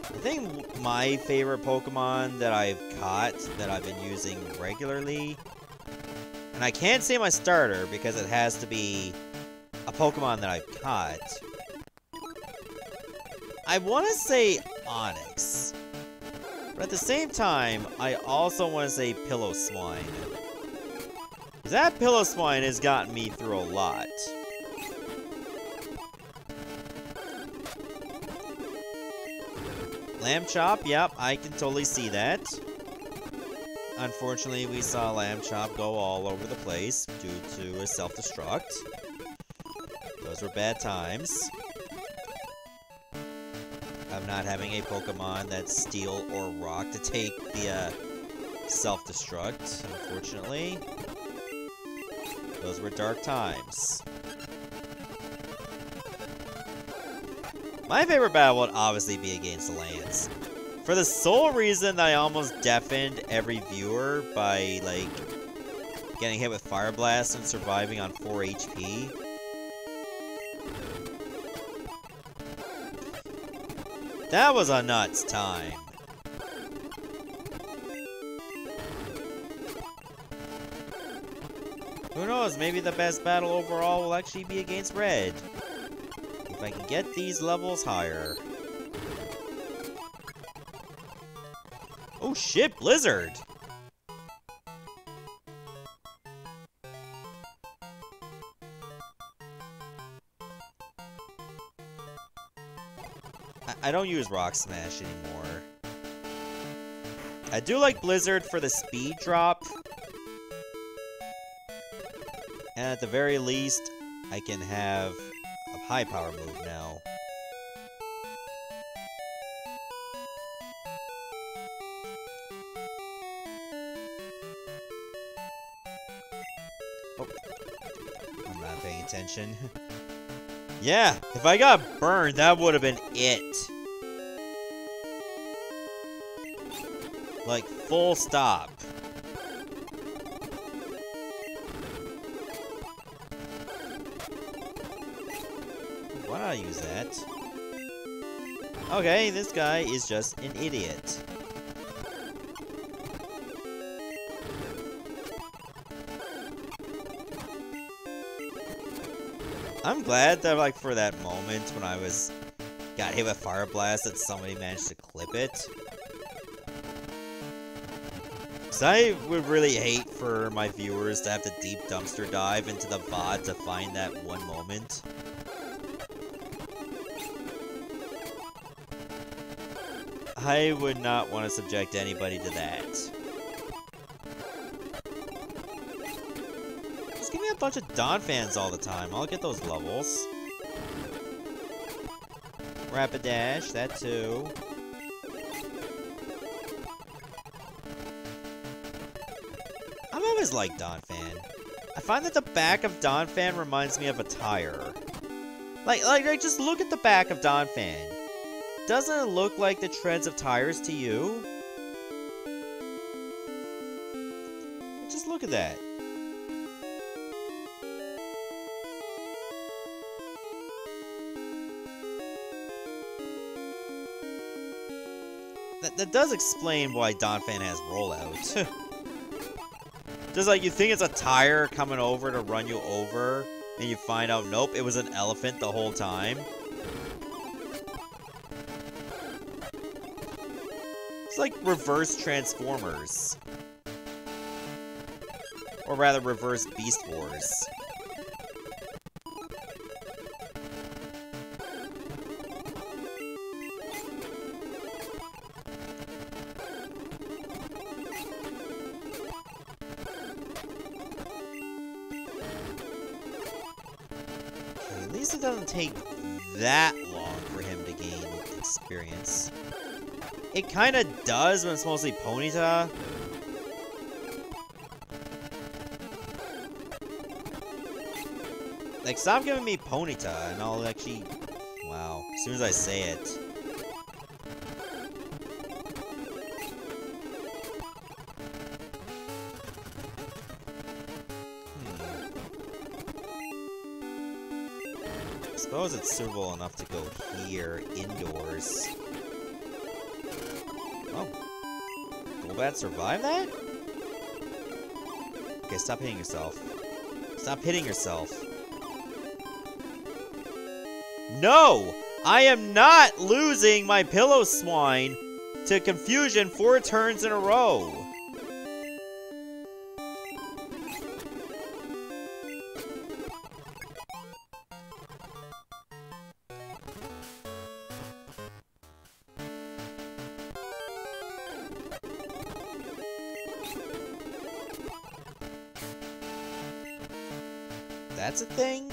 I think my favorite Pokemon that I've caught, that I've been using regularly, and I can't say my starter because it has to be a Pokemon that I've caught. I want to say Onix, but at the same time, I also want to say Piloswine. Because that Piloswine has gotten me through a lot. Lamb Chop, yep, I can totally see that. Unfortunately, we saw Lamb Chop go all over the place due to a self-destruct. Those were bad times. Have not having a Pokemon that's Steel or Rock to take the self-destruct, unfortunately. Those were dark times. My favorite battle would obviously be against the Lance. For the sole reason that I almost deafened every viewer by, like, getting hit with Fire Blast and surviving on 4 HP. That was a nuts time. Who knows, maybe the best battle overall will actually be against Red. If I can get these levels higher. Oh shit, Blizzard! I don't use Rock Smash anymore. I do like Blizzard for the speed drop. And at the very least, I can have a high power move now. Oh. I'm not paying attention. Yeah, if I got burned, that would have been it. Like, full stop. Why not use that? Okay, this guy is just an idiot. I'm glad that, like, for that moment when I got hit with Fire Blast that somebody managed to clip it. Cause I would really hate for my viewers to have to deep dumpster dive into the VOD to find that one moment. I would not want to subject anybody to that. Just give me a bunch of Dawn fans all the time. I'll get those levels. Rapidash, that too. I've always liked Donphan. I find that the back of Donphan reminds me of a tire. Like, just look at the back of Donphan. Doesn't it look like the treads of tires to you? Just look at that. That does explain why Donphan has rollout. Just like you think it's a tire coming over to run you over, and you find out, nope, it was an elephant the whole time. It's like reverse Transformers. Or rather, reverse Beast Wars. At least it doesn't take that long for him to gain experience. It kinda does when it's mostly Ponyta. Like, stop giving me Ponyta and I'll actually... Wow, as soon as I say it. I suppose it's suitable enough to go here, indoors. Oh. Golbat survive that? Okay, stop hitting yourself. Stop hitting yourself. No! I am not losing my Pillow-Swine to Confusion 4 turns in a row. That's a thing?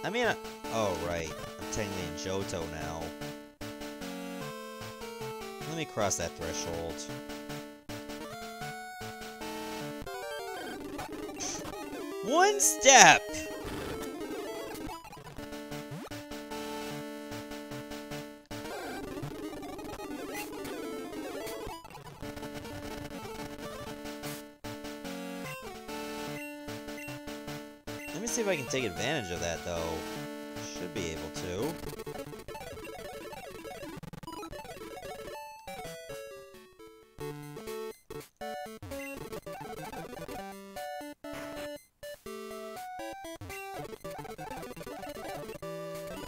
I mean, oh, right. I'm technically in Johto now. Let me cross that threshold. One step! Let me see if I can take advantage of that, though. Should be able to.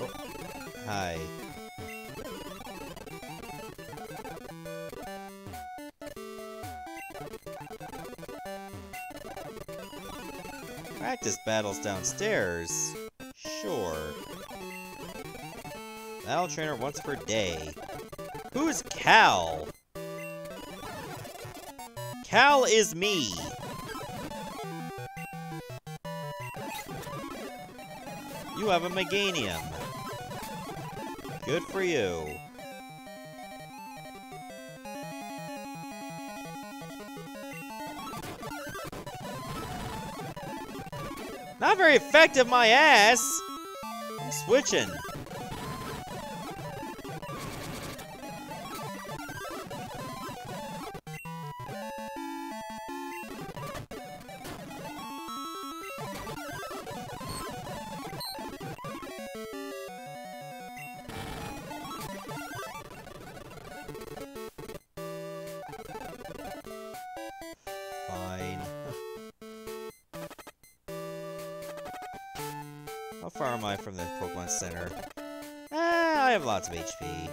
Oh, hi. Practice battles downstairs? Sure. Battle trainer once per day. Who's Cal? Cal is me! You have a Meganium. Good for you. Not very effective, my ass! I'm switching. Fine. How far am I from the Pokemon Center? I have lots of HP.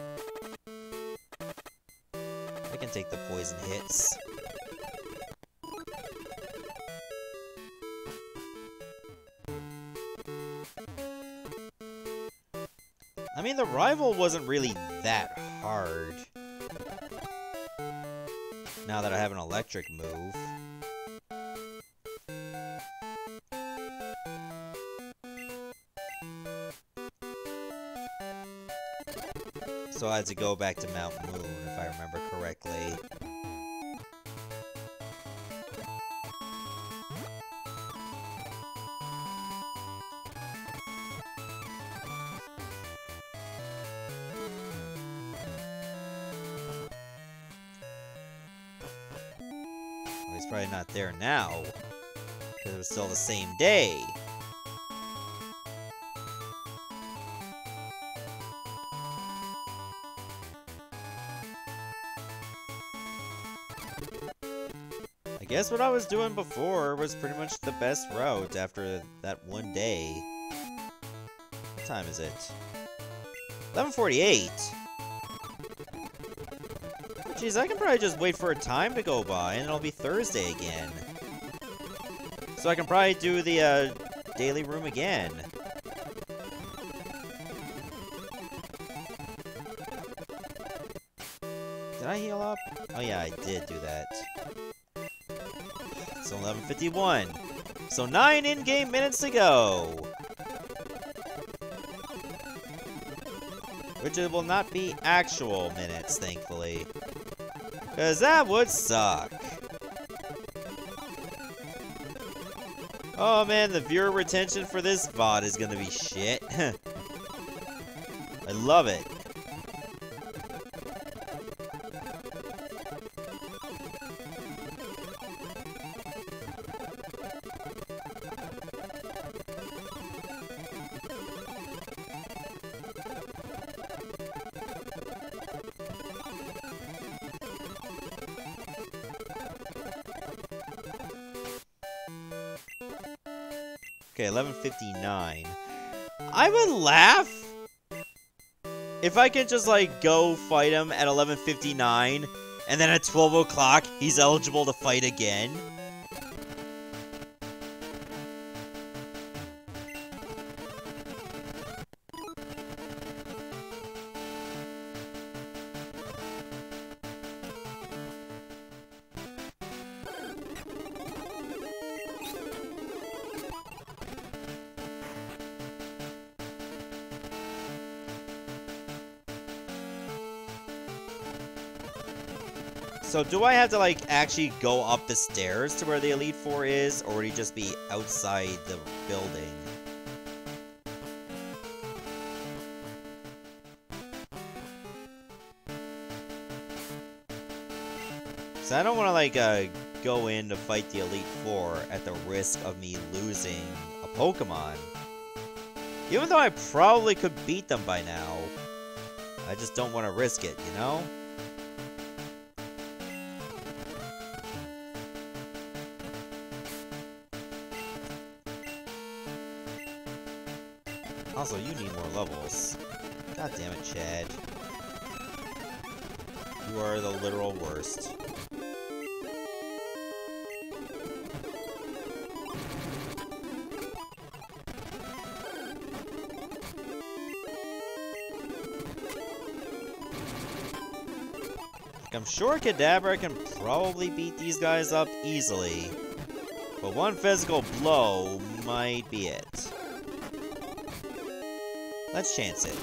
I can take the poison hits. I mean, the rival wasn't really that hard. Now that I have an electric move. So I had to go back to Mount Moon, if I remember correctly. Well, he's probably not there now, because it was still the same day. I guess what I was doing before was pretty much the best route after that one day. What time is it? 11:48. Jeez, I can probably just wait for a time to go by and it'll be Thursday again. So I can probably do the daily room again. Did I heal up? Oh yeah, I did do that. It's 11:51. So 9 in-game minutes to go. Which it will not be actual minutes, thankfully. Because that would suck. Oh man, the viewer retention for this VOD is gonna be shit. I love it. Okay, 11:59. I would laugh if I could just, like, go fight him at 11:59, and then at 12 o'clock, he's eligible to fight again. So do I have to, like, actually go up the stairs to where the Elite Four is, or would he just be outside the building? So I don't want to, like, go in to fight the Elite Four at the risk of me losing a Pokemon. Even though I probably could beat them by now. I just don't want to risk it, you know? Also, you need more levels. God damn it, Chad. You are the literal worst. I'm sure Kadabra can probably beat these guys up easily, but one physical blow might be it. Let's chance it.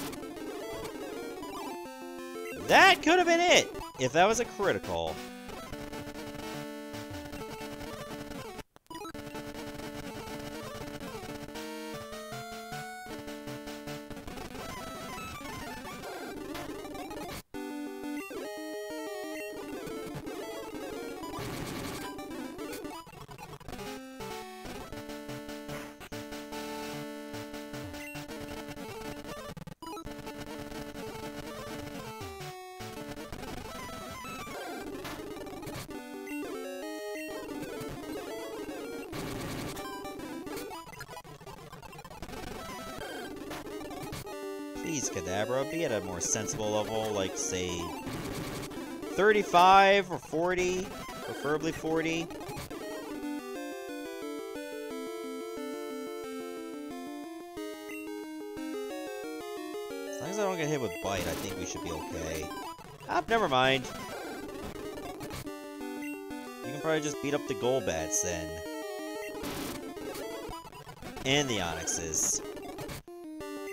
That could have been it, if that was a critical. Please, Kadabra, be at a more sensible level, like, say, 35 or 40, preferably 40. As long as I don't get hit with Bite, I think we should be okay. Ah, never mind. You can probably just beat up the Golbats, then. And the Onyxes.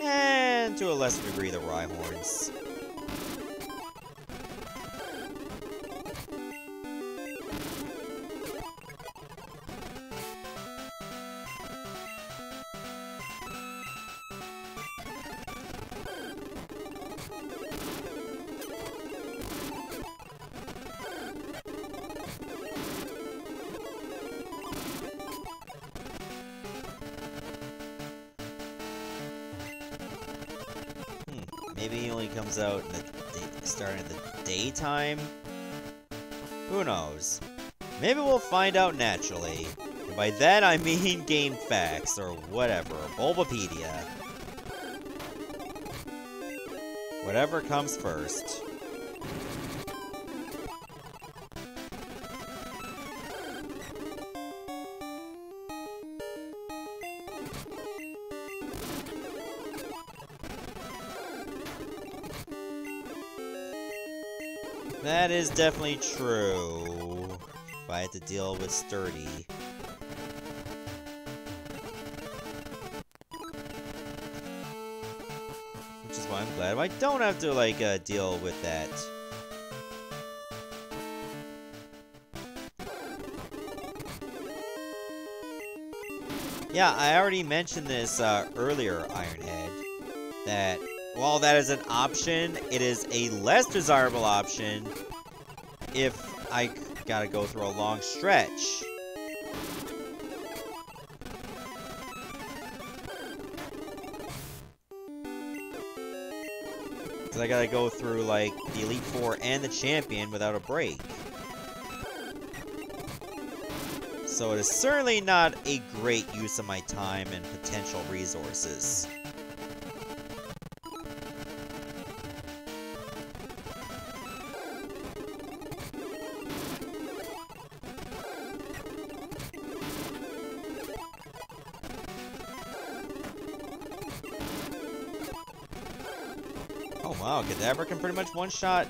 And to a lesser degree, the Rhyhorns. Maybe he only comes out in the starting at the daytime? Who knows? Maybe we'll find out naturally. And by that I mean Game Facts, or whatever, Bulbapedia. Whatever comes first. That is definitely true. If I had to deal with Sturdy. Which is why I'm glad I don't have to, like, deal with that. Yeah, I already mentioned this earlier, Ironhead, that while that is an option, it is a less desirable option if I gotta go through a long stretch. Because I gotta go through, like, the Elite Four and the Champion without a break. So it is certainly not a great use of my time and potential resources. Oh wow, Kadabra can pretty much one-shot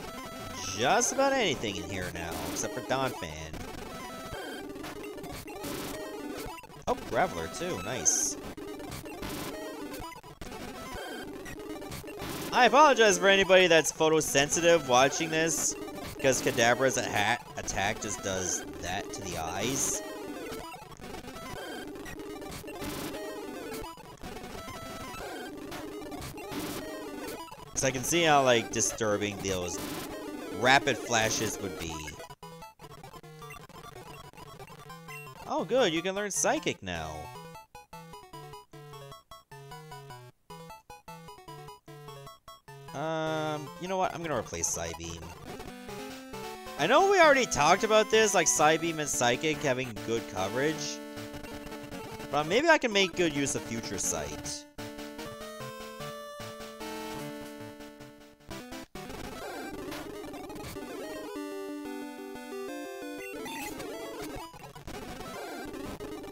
just about anything in here now, except for Donphan. Oh, Graveler too, nice. I apologize for anybody that's photosensitive watching this, because Kadabra is attack just does that to the eyes. So I can see how, like, disturbing those rapid flashes would be. Oh, good, you can learn Psychic now. You know what? I'm gonna replace Psybeam. I know we already talked about this, like Psybeam and Psychic having good coverage. But maybe I can make good use of Future Sight.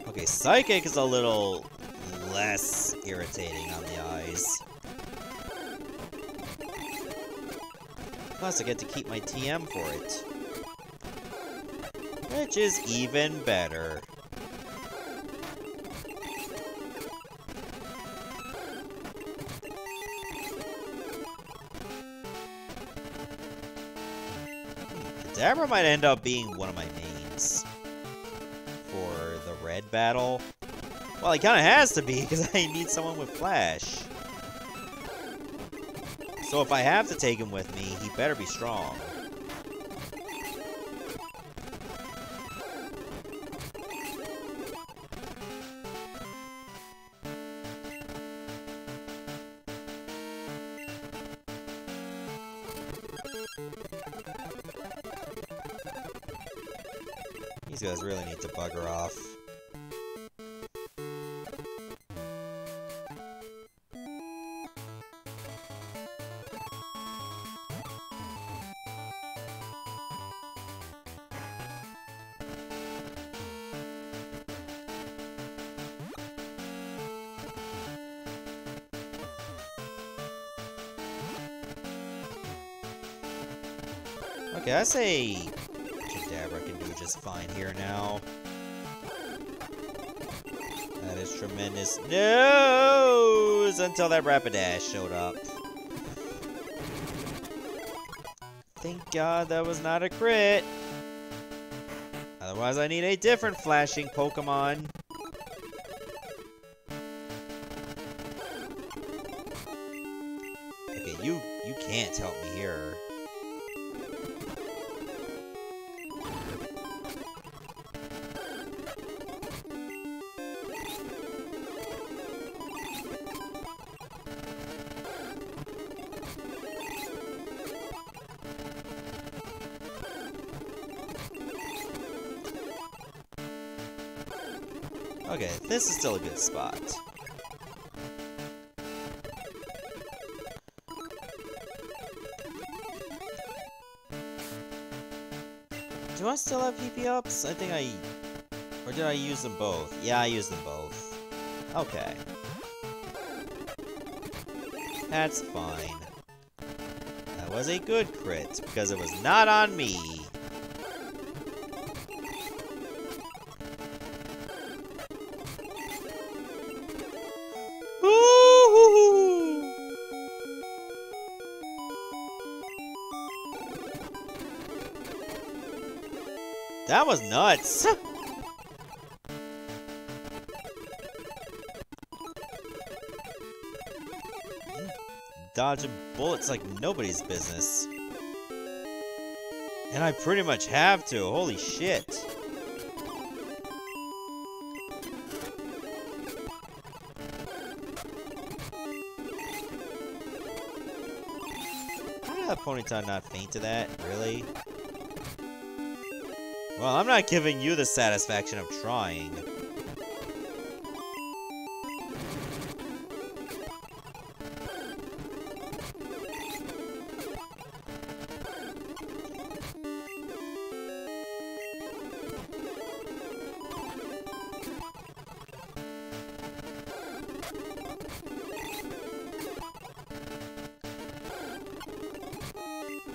Okay, Psychic is a little less irritating on the eyes. Plus, I get to keep my TM for it. Which is even better. Kadabra might end up being one of my mains for the red battle. Well, he kind of has to be, because I need someone with Flash. So if I have to take him with me, he better be strong. These guys really need to bugger off. Okay, I say Kadabra can do just fine here now. That is tremendous news until that Rapidash showed up. Thank God that was not a crit. Otherwise, I need a different flashing Pokemon. Okay, you can't help me here. Okay, this is still a good spot. Do I still have PP ups? I think or did I use them both? Yeah, I used them both. Okay. That's fine. That was a good crit, because it was not on me. That was nuts! Dodging bullets like nobody's business. And I pretty much have to, holy shit. How did that Ponyta not faint to that? Really? Well, I'm not giving you the satisfaction of trying.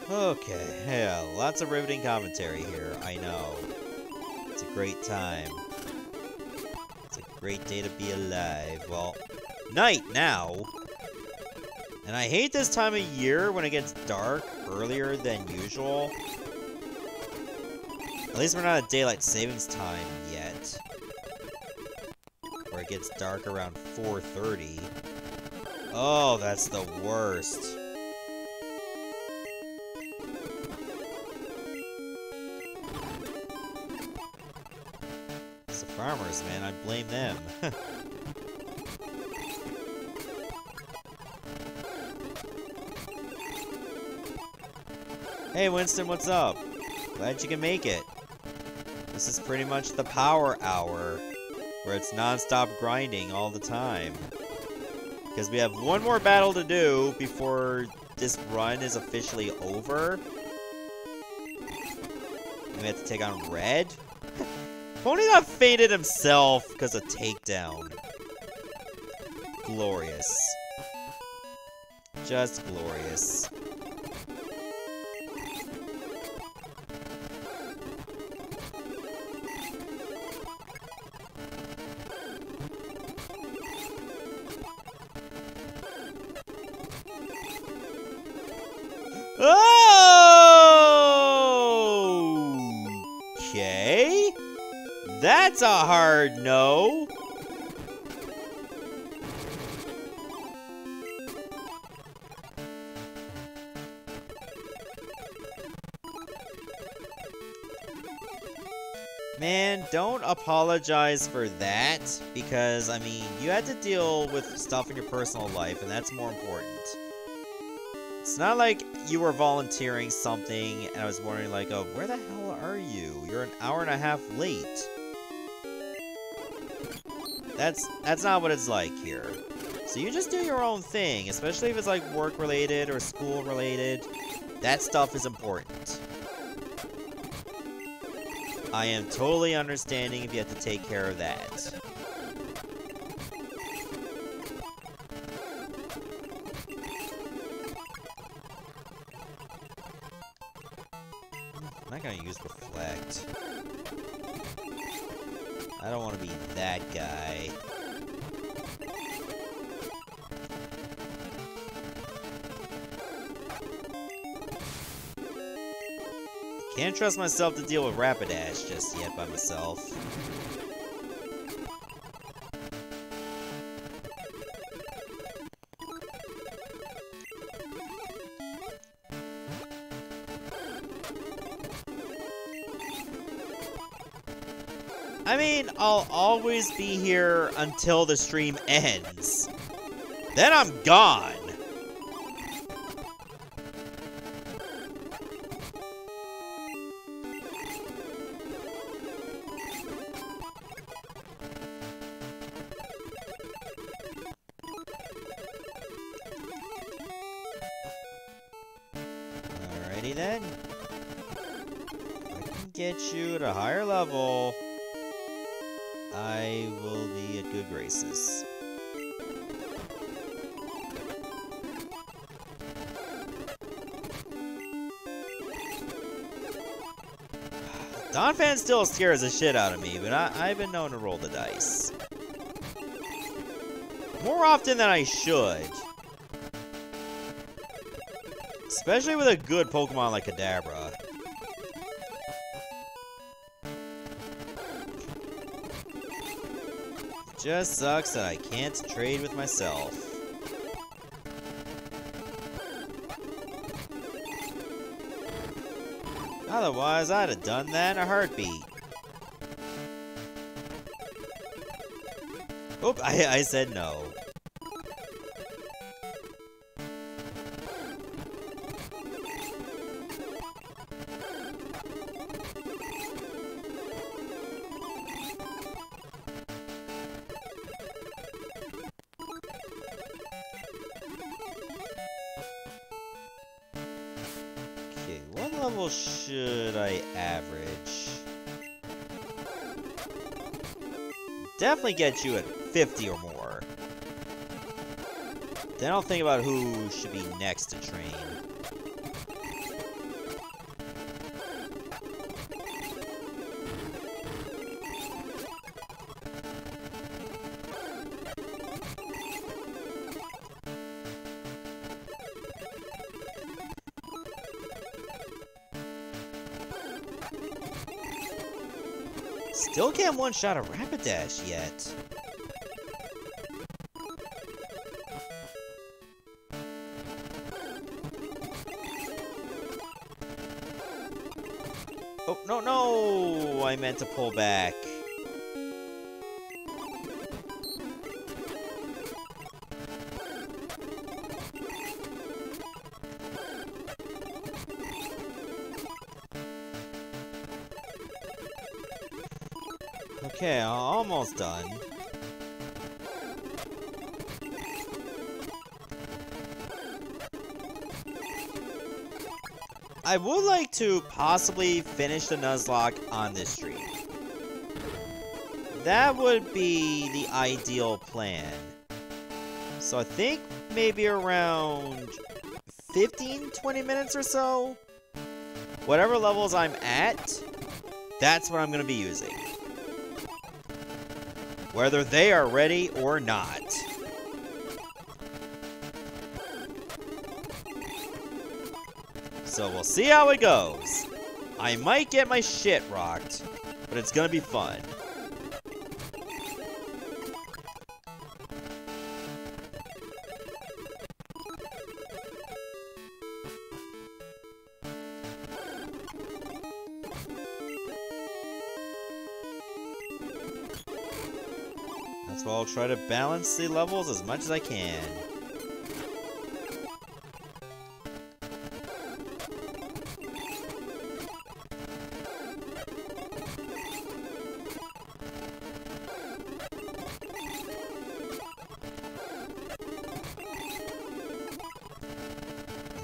Okay, yeah, lots of riveting commentary here, I know. It's a great time. It's a great day to be alive. Well, night now! And I hate this time of year when it gets dark earlier than usual. At least we're not at daylight savings time yet. Where it gets dark around 4:30. Oh, that's the worst. It's the farmers, man. I blame them. Hey, Winston, what's up? Glad you can make it. This is pretty much the power hour, where it's non-stop grinding all the time. Because we have one more battle to do before this run is officially over. And we have to take on Red. Pony not fainted himself because of takedown. Glorious. Just glorious. Okay. That's a hard no. Man, don't apologize for that, because, I mean, you had to deal with stuff in your personal life, and that's more important. It's not like you were volunteering something, and I was wondering, like, oh, where the hell are you? You're an hour and a half late. That's not what it's like here. So you just do your own thing, especially if it's, like, work-related or school-related. That stuff is important. I am totally understanding if you have to take care of that. I'm not gonna use Reflect. I don't want to be that guy. Can't trust myself to deal with Rapidash just yet by myself. I mean, I'll always be here until the stream ends. Then I'm gone. Alrighty then. If I can get you at a higher level, I will be at good graces. Donphan still scares the shit out of me, but I've been known to roll the dice. More often than I should. Especially with a good Pokemon like Kadabra. Just sucks that I can't trade with myself. Otherwise, I'd have done that in a heartbeat. Oop, I said no. What level should I average? Definitely get you at 50 or more. Then I'll think about who should be next to train. Still can't one-shot a Rapidash yet. Oh, no, no! I meant to pull back. Okay, almost done. I would like to possibly finish the Nuzlocke on this stream. That would be the ideal plan. So I think maybe around 15-20 minutes or so. Whatever levels I'm at, that's what I'm going to be using. Whether they are ready or not. So we'll see how it goes. I might get my shit rocked, but it's gonna be fun. That's why I'll try to balance the levels as much as I can.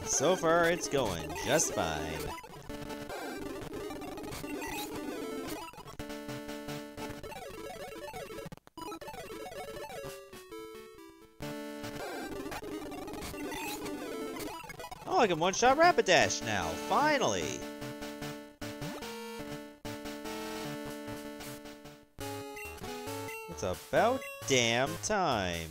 So far, it's going just fine. Oh, I can one-shot Rapidash now, finally! It's about damn time.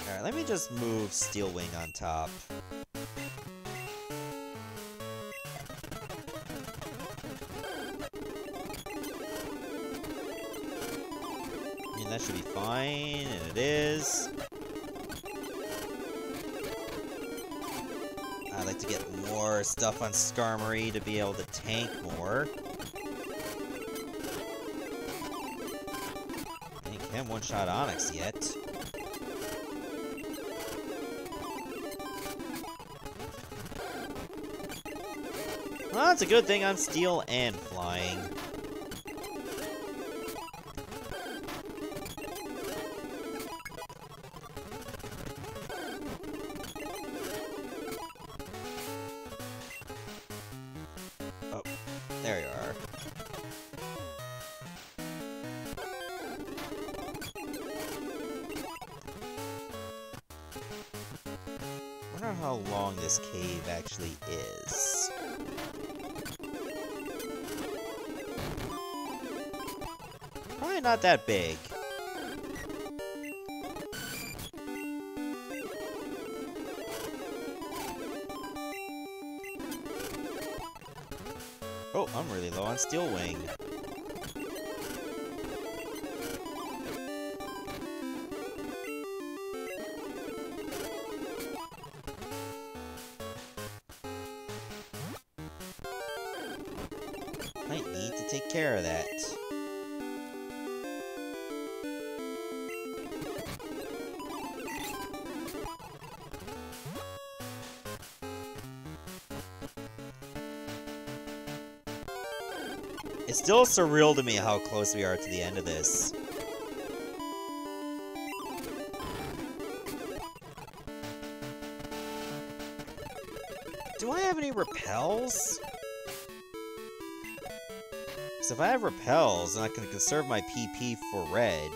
Alright, let me just move Steel Wing on top. I mean, that should be fine, and it is. I'd like to get more stuff on Skarmory to be able to tank more. I can't one-shot Onix yet. Well, that's a good thing I'm Steel and Flying. Oh, there you are. I wonder how long this cave actually is. Probably not that big. Oh, I'm really low on Steel Wing. Might need to take care of that. It's still surreal to me how close we are to the end of this. Do I have any repels? Because if I have repels, then I can conserve my PP for red.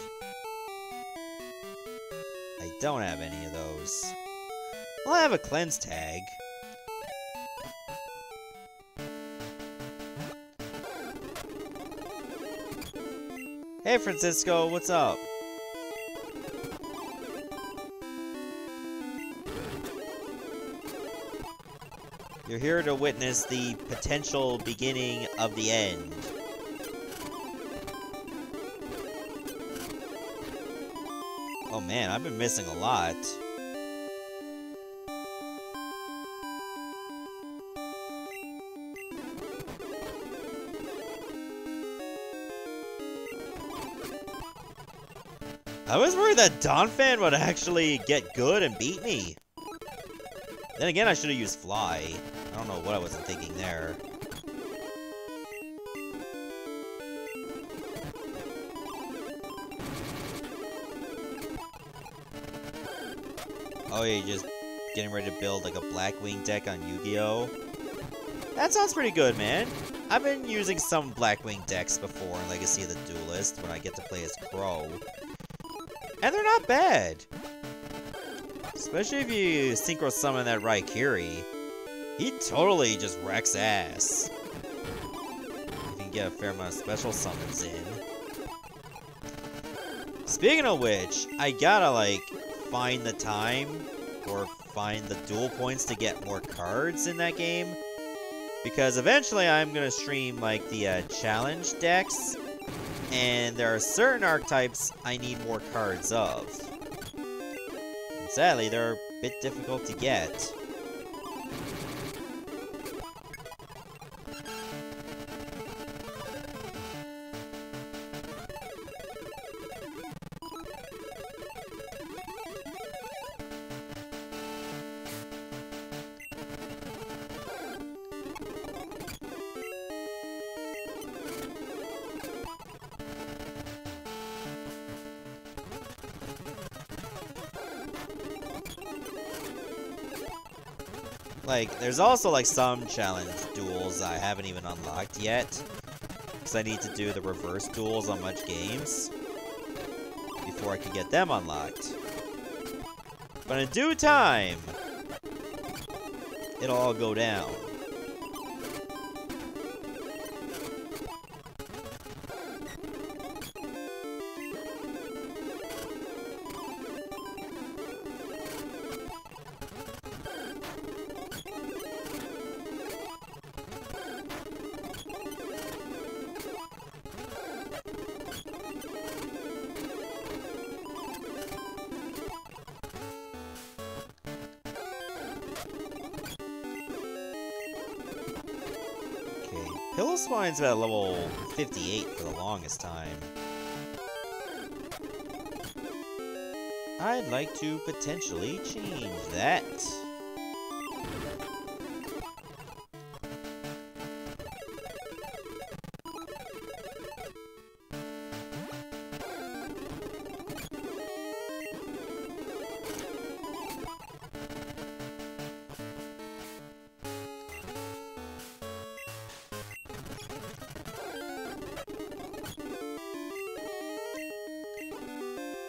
I don't have any of those. Well, I have a cleanse tag. Hey Francisco, what's up? You're here to witness the potential beginning of the end. Oh man, I've been missing a lot. I was worried that Donphan would actually get good and beat me. Then again, I should have used Fly. I don't know what I wasn't thinking there. Oh, yeah, you're just getting ready to build like a Blackwing deck on Yu-Gi-Oh! That sounds pretty good, man. I've been using some Blackwing decks before in Legacy of the Duelist when I get to play as Crow. And they're not bad. Especially if you synchro summon that Raikiri. He totally just wrecks ass. You can get a fair amount of special summons in. Speaking of which, I gotta like find the time or find the duel points to get more cards in that game. Because eventually I'm gonna stream like the challenge decks. And there are certain archetypes I need more cards of. And sadly, they're a bit difficult to get. Like, there's also, like, some challenge duels I haven't even unlocked yet. Because I need to do the reverse duels on much games before I can get them unlocked. But in due time, it'll all go down. Pillowswine's at level 58 for the longest time. I'd like to potentially change that.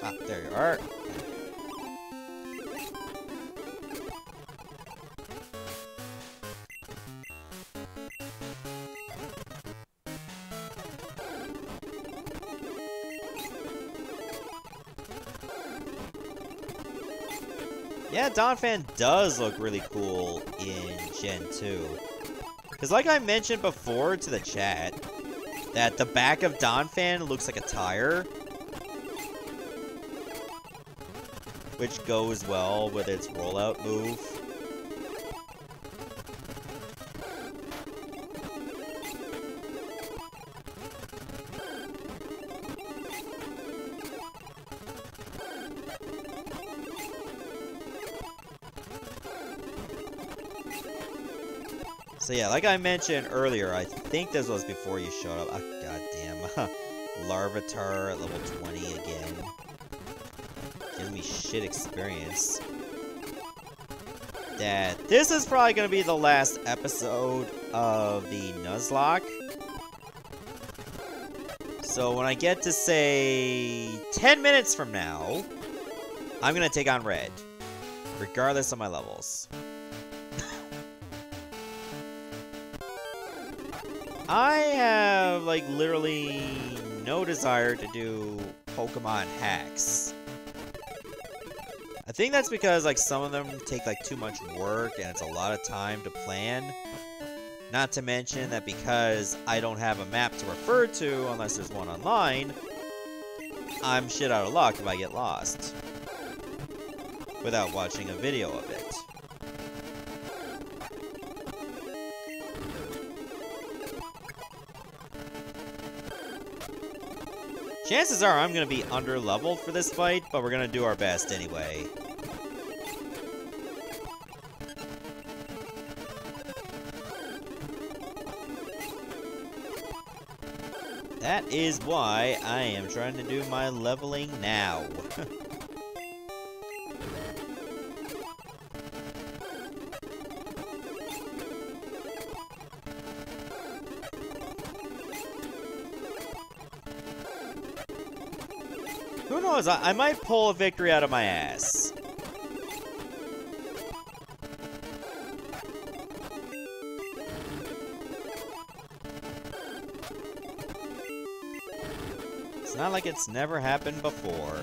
Ah, there you are. Yeah, Donphan does look really cool in Gen 2. Because like I mentioned before to the chat, that the back of Donphan looks like a tire. Which goes well with its rollout move. So yeah, like I mentioned earlier, I think this was before you showed up. Oh, goddamn. Larvitar at level 20 again. Giving me shit experience. That this is probably going to be the last episode of the Nuzlocke. So when I get to, say, 10 minutes from now, I'm going to take on Red. Regardless of my levels. I have, like, literally no desire to do Pokemon hacks. I think that's because, like, some of them take, like, too much work and it's a lot of time to plan. Not to mention that because I don't have a map to refer to unless there's one online, I'm shit out of luck if I get lost without watching a video of it. Chances are I'm going to be under-leveled for this fight, but we're going to do our best anyway. That is why I am trying to do my leveling now. Who knows? I might pull a victory out of my ass. It's not like it's never happened before.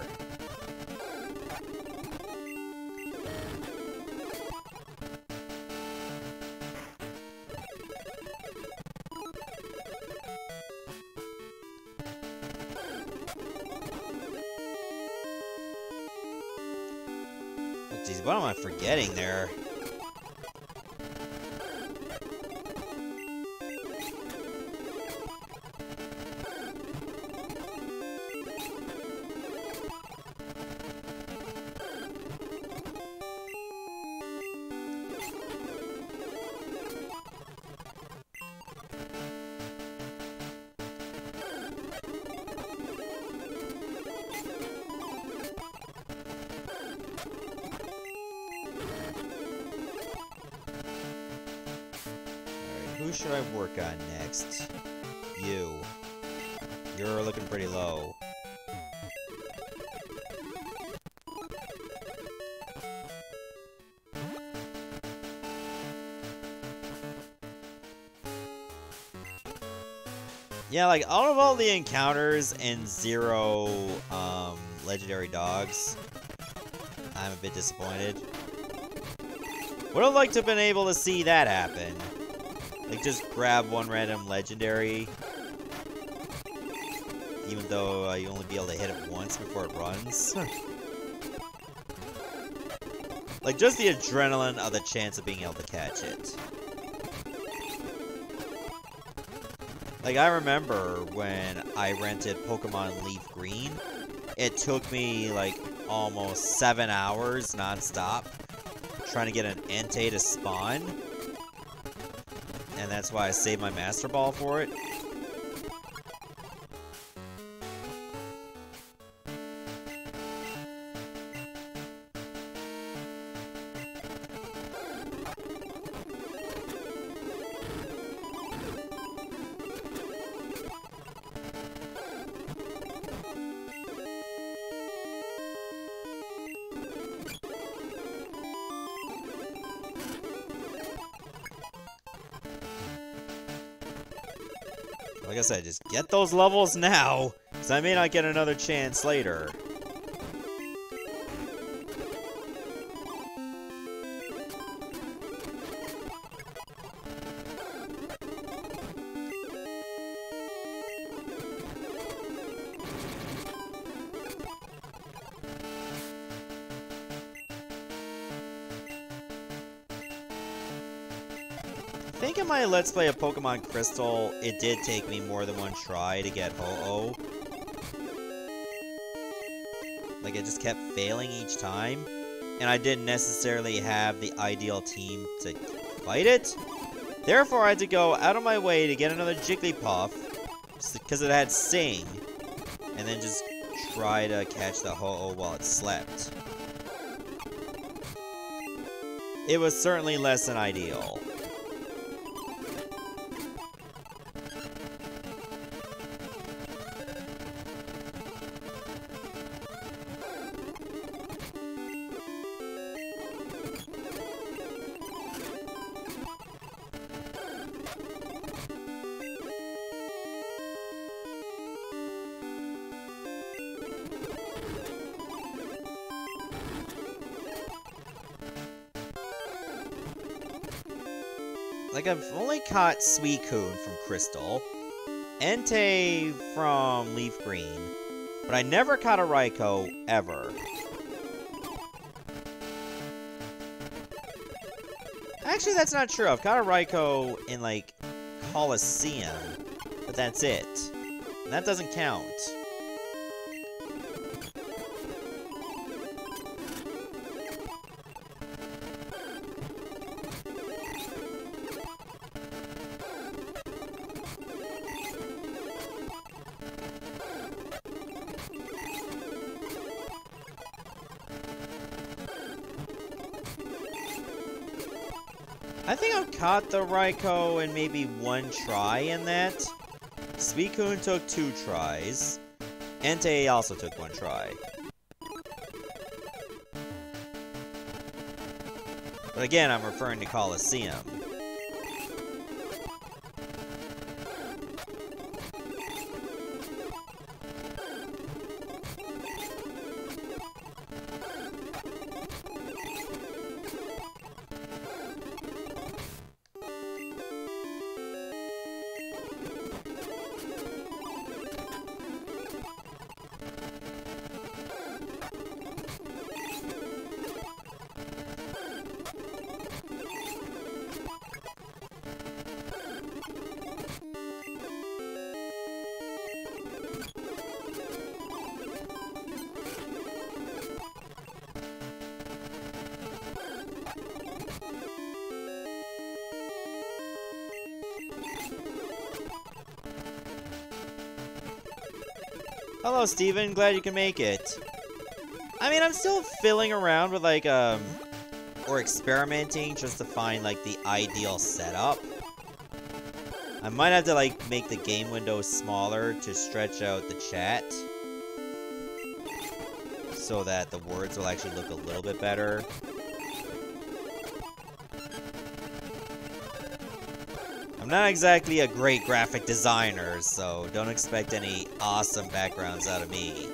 Oh, geez, what am I forgetting there? Who should I work on next? You. You're looking pretty low. Yeah, like, out of all the encounters and 0, legendary dogs, I'm a bit disappointed. Would have liked to have been able to see that happen. Like, just grab one random legendary, even though you only be able to hit it once before it runs. Like, just the adrenaline of the chance of being able to catch it. Like, I remember when I rented Pokemon Leaf Green, it took me, like, almost 7 hours non-stop trying to get an Entei to spawn. And that's why I saved my Master Ball for it. Like I said, just get those levels now, because I may not get another chance later. I think in my Let's Play of Pokemon Crystal, it did take me more than one try to get Ho-Oh. Like, it just kept failing each time, and I didn't necessarily have the ideal team to fight it. Therefore, I had to go out of my way to get another Jigglypuff, because it had Sing, and then just try to catch the Ho-Oh while it slept. It was certainly less than ideal. Like, I've only caught Suicune from Crystal, Entei from Leaf Green, but I never caught a Raikou, ever. Actually, that's not true. I've caught a Raikou in, like, Colosseum, but that's it. And that doesn't count. I think I've caught the Raikou in maybe one try in that. Suicune took 2 tries. Entei also took 1 try. But again, I'm referring to Colosseum. Hello, Steven. Glad you can make it. I mean, I'm still fiddling around with, like, or experimenting just to find, like, the ideal setup. I might have to, like, make the game window smaller to stretch out the chat, so that the words will actually look a little bit better. I'm not exactly a great graphic designer, so don't expect any awesome backgrounds out of me.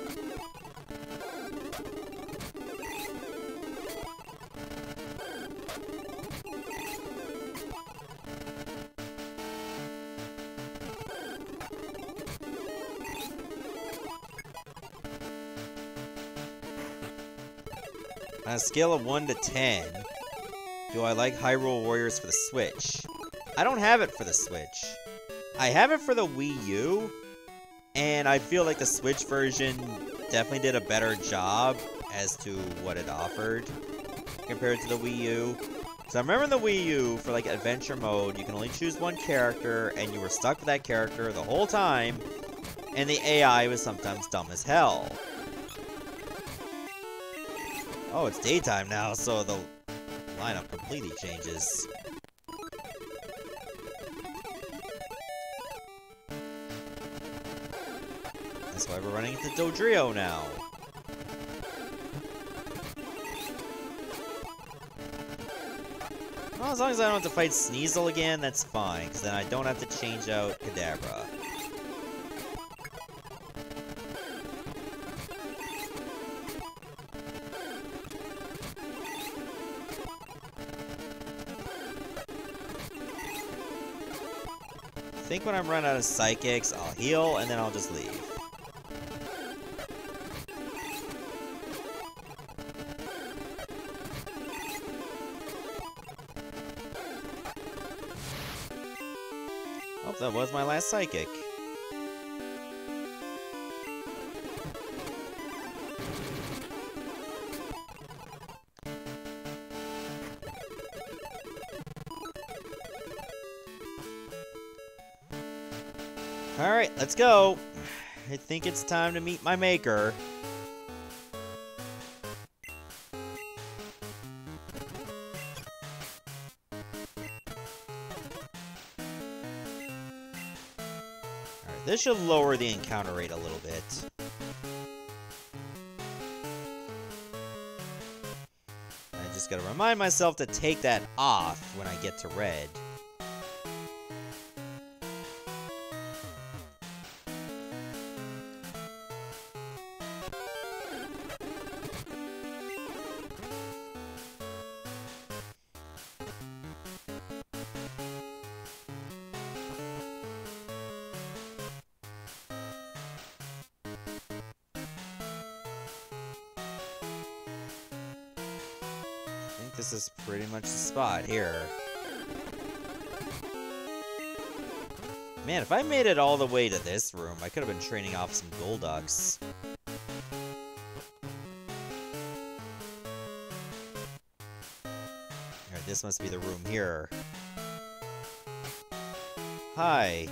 On a scale of 1 to 10, do I like Hyrule Warriors for the Switch? I don't have it for the Switch. I have it for the Wii U, and I feel like the Switch version definitely did a better job as to what it offered compared to the Wii U. So I remember in the Wii U, for like adventure mode, you can only choose one character, and you were stuck with that character the whole time, and the AI was sometimes dumb as hell. Oh, it's daytime now, so the lineup completely changes. That's why we're running into Dodrio now. Well, as long as I don't have to fight Sneasel again, that's fine, because then I don't have to change out Kadabra. I think when I'm run out of Psychics, I'll heal, and then I'll just leave. Oh, that was my last Psychic. Alright, let's go. I think it's time to meet my maker. Alright, this should lower the encounter rate a little bit. I just gotta remind myself to take that off when I get to red. this is pretty much the spot here. Man, if I made it all the way to this room, I could have been training off some Golducks. Alright, this must be the room here. Hi.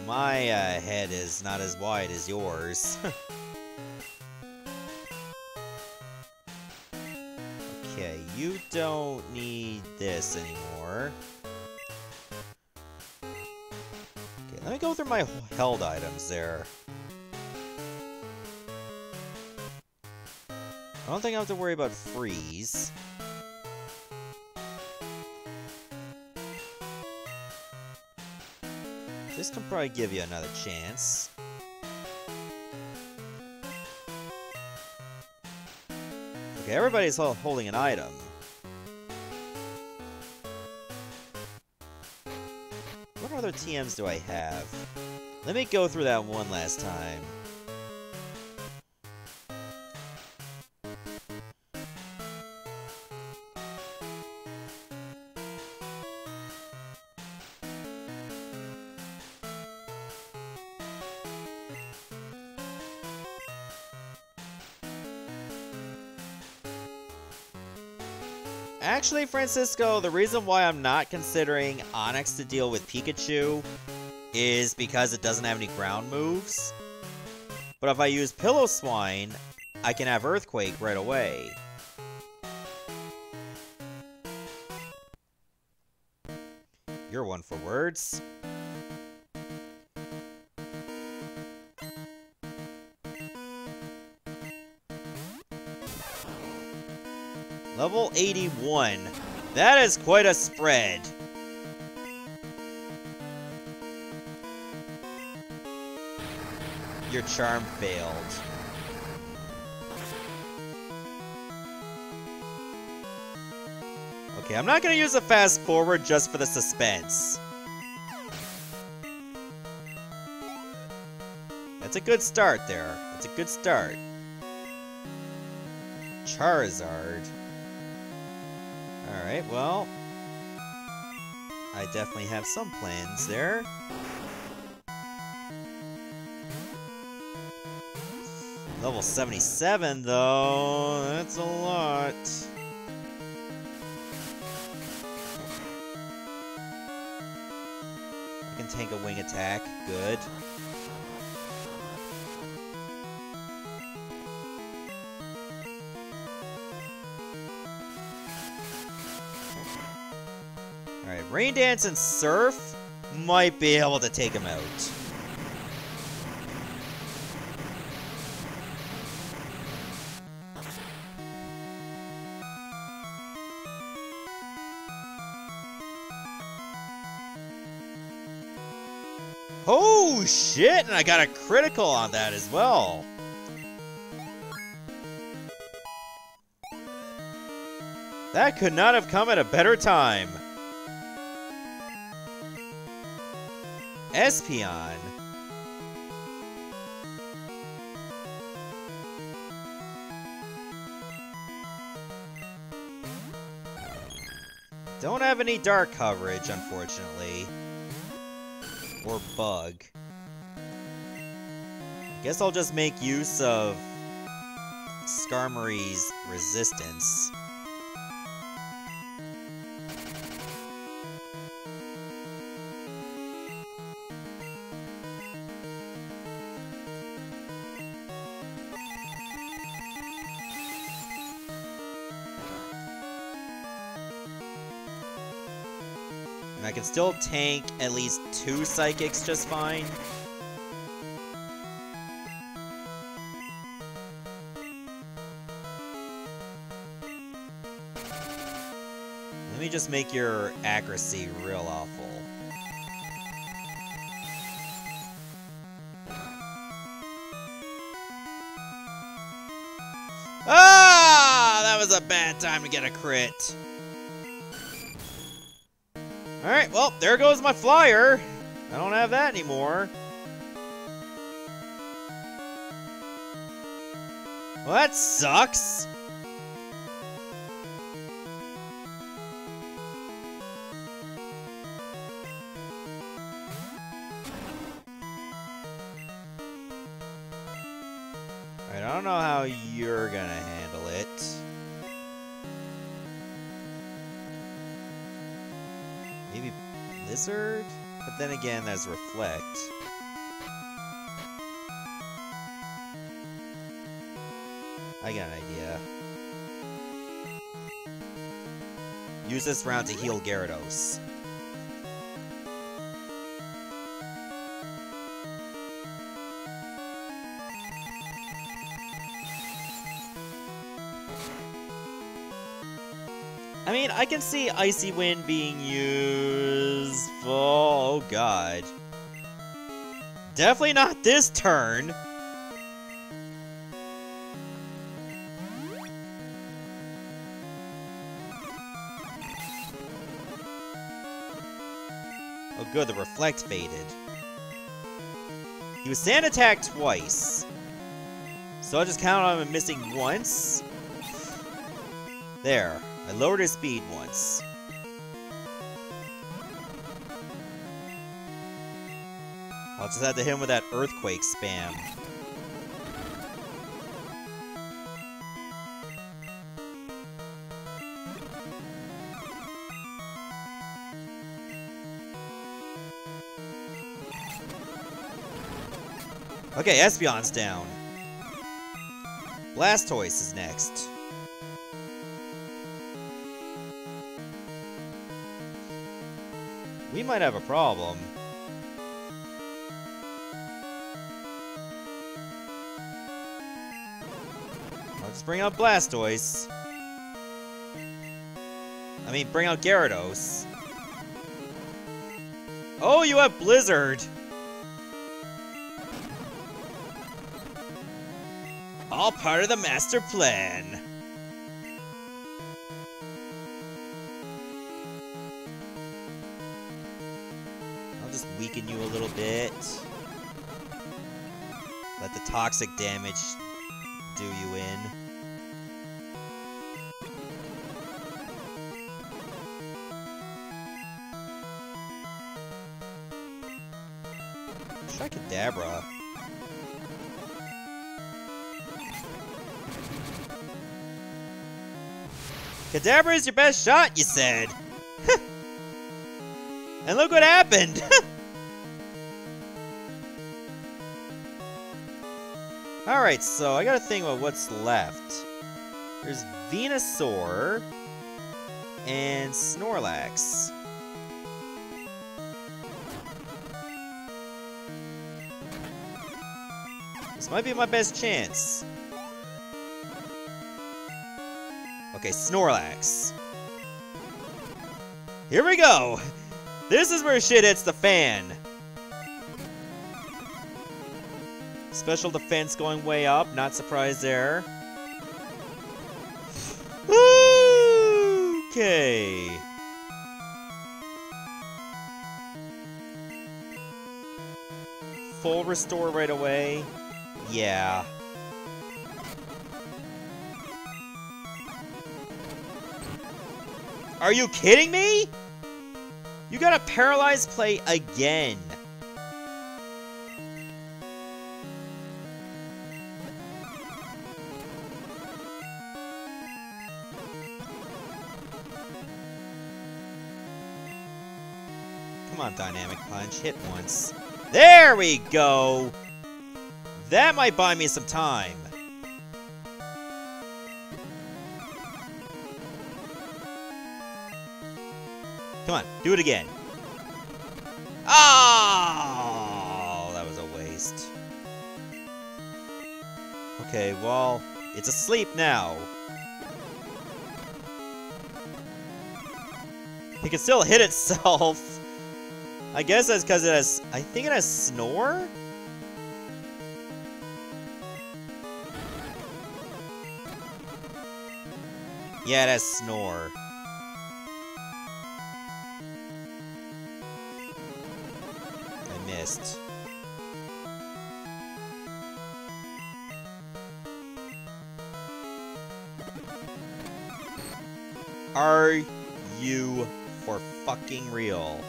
My head is not as wide as yours. Okay, you don't need this anymore. Okay, let me go through my held items there. I don't think I have to worry about freeze. This can probably give you another chance. Okay, everybody's holding an item. What other TMs do I have? Let me go through that one last time. Actually, Francisco, the reason why I'm not considering Onyx to deal with Pikachu is because it doesn't have any ground moves. But if I use Pillow-Swine, I can have Earthquake right away. You're one for words. Level 81. That is quite a spread. Your charm failed. Okay, I'm not gonna use a fast forward just for the suspense. That's a good start there. That's a good start. Charizard. Alright, well, I definitely have some plans there. Level 77, though, that's a lot. I can tank a wing attack, good. Alright, Rain Dance and Surf might be able to take him out. Oh shit, and I got a critical on that as well. That could not have come at a better time. Espeon. Don't have any dark coverage, unfortunately. Or bug. I guess I'll just make use of Skarmory's resistance. And I can still tank at least 2 Psychics just fine. Let me just make your accuracy real awful. Ah! That was a bad time to get a crit. Alright, well, there goes my flyer. I don't have that anymore. Well, that sucks. Alright, I don't know how you're gonna handle it. Maybe Blizzard? But then again, there's Reflect. I got an idea. Use this round to heal Gyarados. I mean, I can see Icy Wind being useful. Oh, God. Definitely not this turn. Oh, good. The Reflect faded. He was Sand Attack twice. So I'll just count on him missing once. There. I lowered his speed once. I'll just have to hit him with that Earthquake spam. Okay, Espeon's down. Blastoise is next. We might have a problem. I'll just bring out Blastoise. I mean, bring out Gyarados. Oh, you have Blizzard! All part of the master plan. I'll just weaken you a little bit. Let the toxic damage do you in. Try Kadabra. Kadabra is your best shot, you said. And look what happened. Alright, so I gotta think about what's left. There's Venusaur and Snorlax. This might be my best chance. Okay, Snorlax. Here we go! This is where shit hits the fan. Special defense going way up, not surprised there. Okay. Full restore right away. Yeah. Are you kidding me? You got a paralyzed play again. Come on, Dynamic Punch. Hit once. There we go! That might buy me some time. Come on, do it again. Oh, that was a waste. Okay, well, it's asleep now. It can still hit itself. I guess that's because it has... I think it has Snore? Yeah, it has Snore. I missed. Are you for fucking real?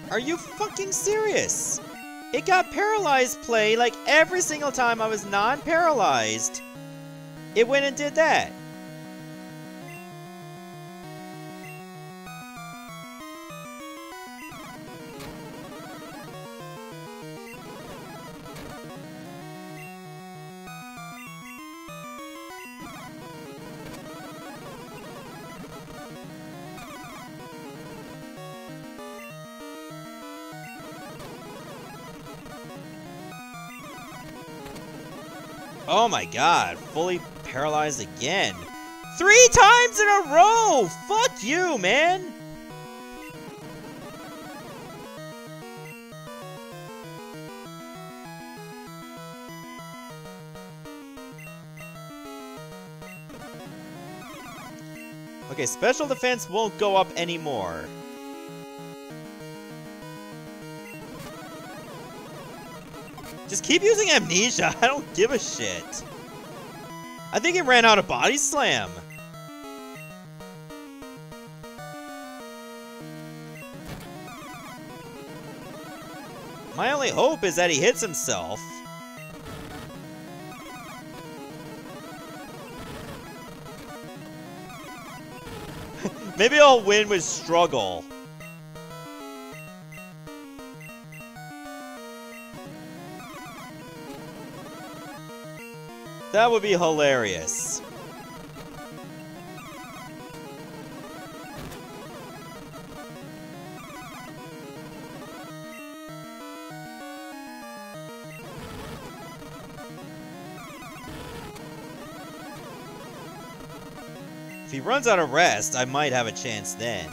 Are you fucking serious? It got paralyzed play like every single time I was non-paralyzed. It went and did that. Oh my god, fully paralyzed again. 3 times in a row! Fuck you, man! Okay, special defense won't go up anymore. Just keep using amnesia, I don't give a shit. I think he ran out of body slam. My only hope is that he hits himself. Maybe I'll win with struggle. That would be hilarious. If he runs out of rest, I might have a chance then.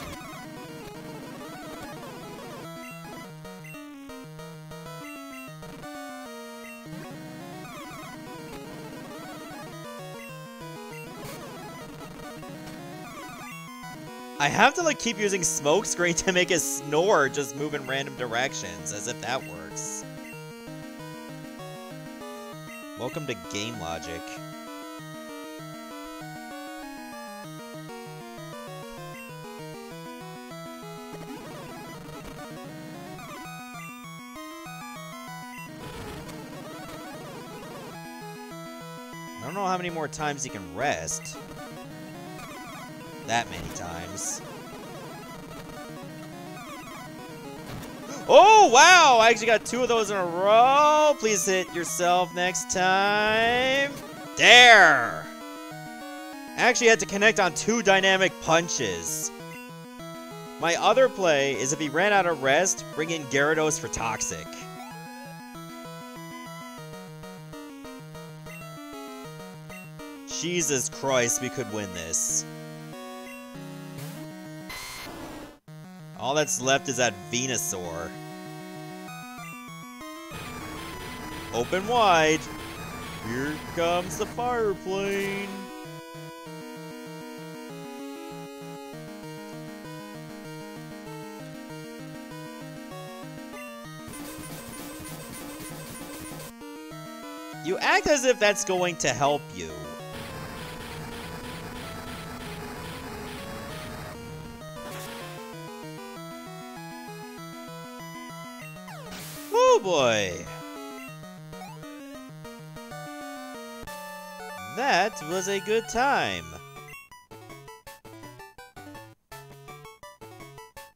I have to like keep using smoke screen to make his snore just move in random directions, as if that works. Welcome to game logic. I don't know how many more times he can rest. That many times. Oh, wow! I actually got 2 of those in a row. Please hit yourself next time. There! I actually had to connect on 2 dynamic punches. My other play is if he ran out of rest, bring in Gyarados for Toxic. Jesus Christ, we could win this. All that's left is that Venusaur. Open wide. Here comes the fire plane. You act as if that's going to help you. Oh boy. That was a good time.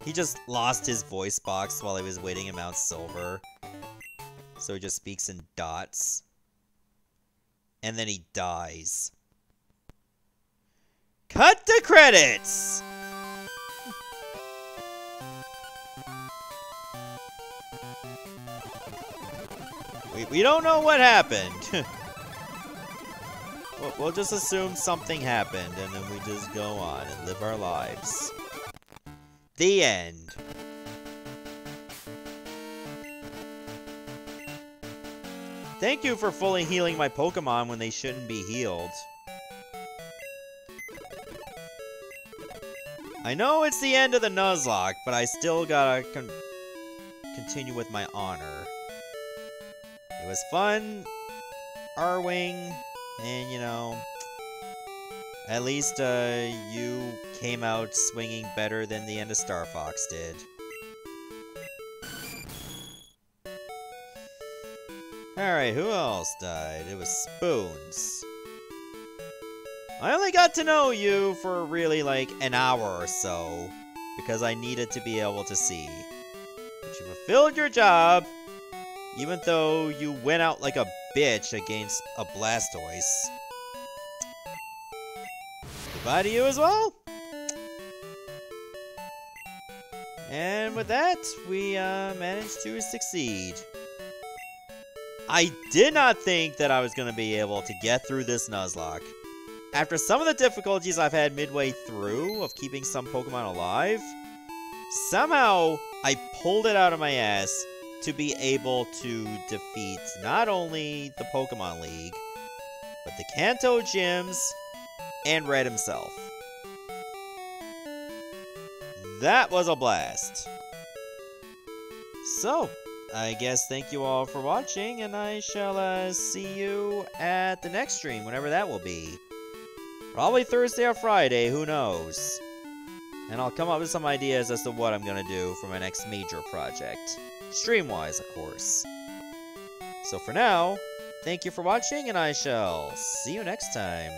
He just lost his voice box while he was waiting in Mount Silver. So he just speaks in dots. And then he dies. Cut the credits! We don't know what happened. We'll just assume something happened, and then we just go on and live our lives. The end. Thank you for fully healing my Pokemon when they shouldn't be healed. I know it's the end of the Nuzlocke, but I still gotta continue with my honor. It was fun, Arwing, and you know, at least you came out swinging better than the end of Star Fox did. Alright, who else died? It was Spoons. I only got to know you for really like an hour or so, because I needed to be able to see. But you fulfilled your job, even though you went out like a bitch against a Blastoise. Goodbye to you as well. And with that, we managed to succeed. I did not think that I was going to be able to get through this Nuzlocke. After some of the difficulties I've had midway through of keeping some Pokemon alive, somehow I pulled it out of my ass to be able to defeat not only the Pokemon League, but the Kanto gyms and Red himself. That was a blast. So, I guess thank you all for watching, and I shall see you at the next stream, whenever that will be. Probably Thursday or Friday, who knows. And I'll come up with some ideas as to what I'm gonna do for my next major project. Stream-wise, of course. So for now, thank you for watching, and I shall see you next time.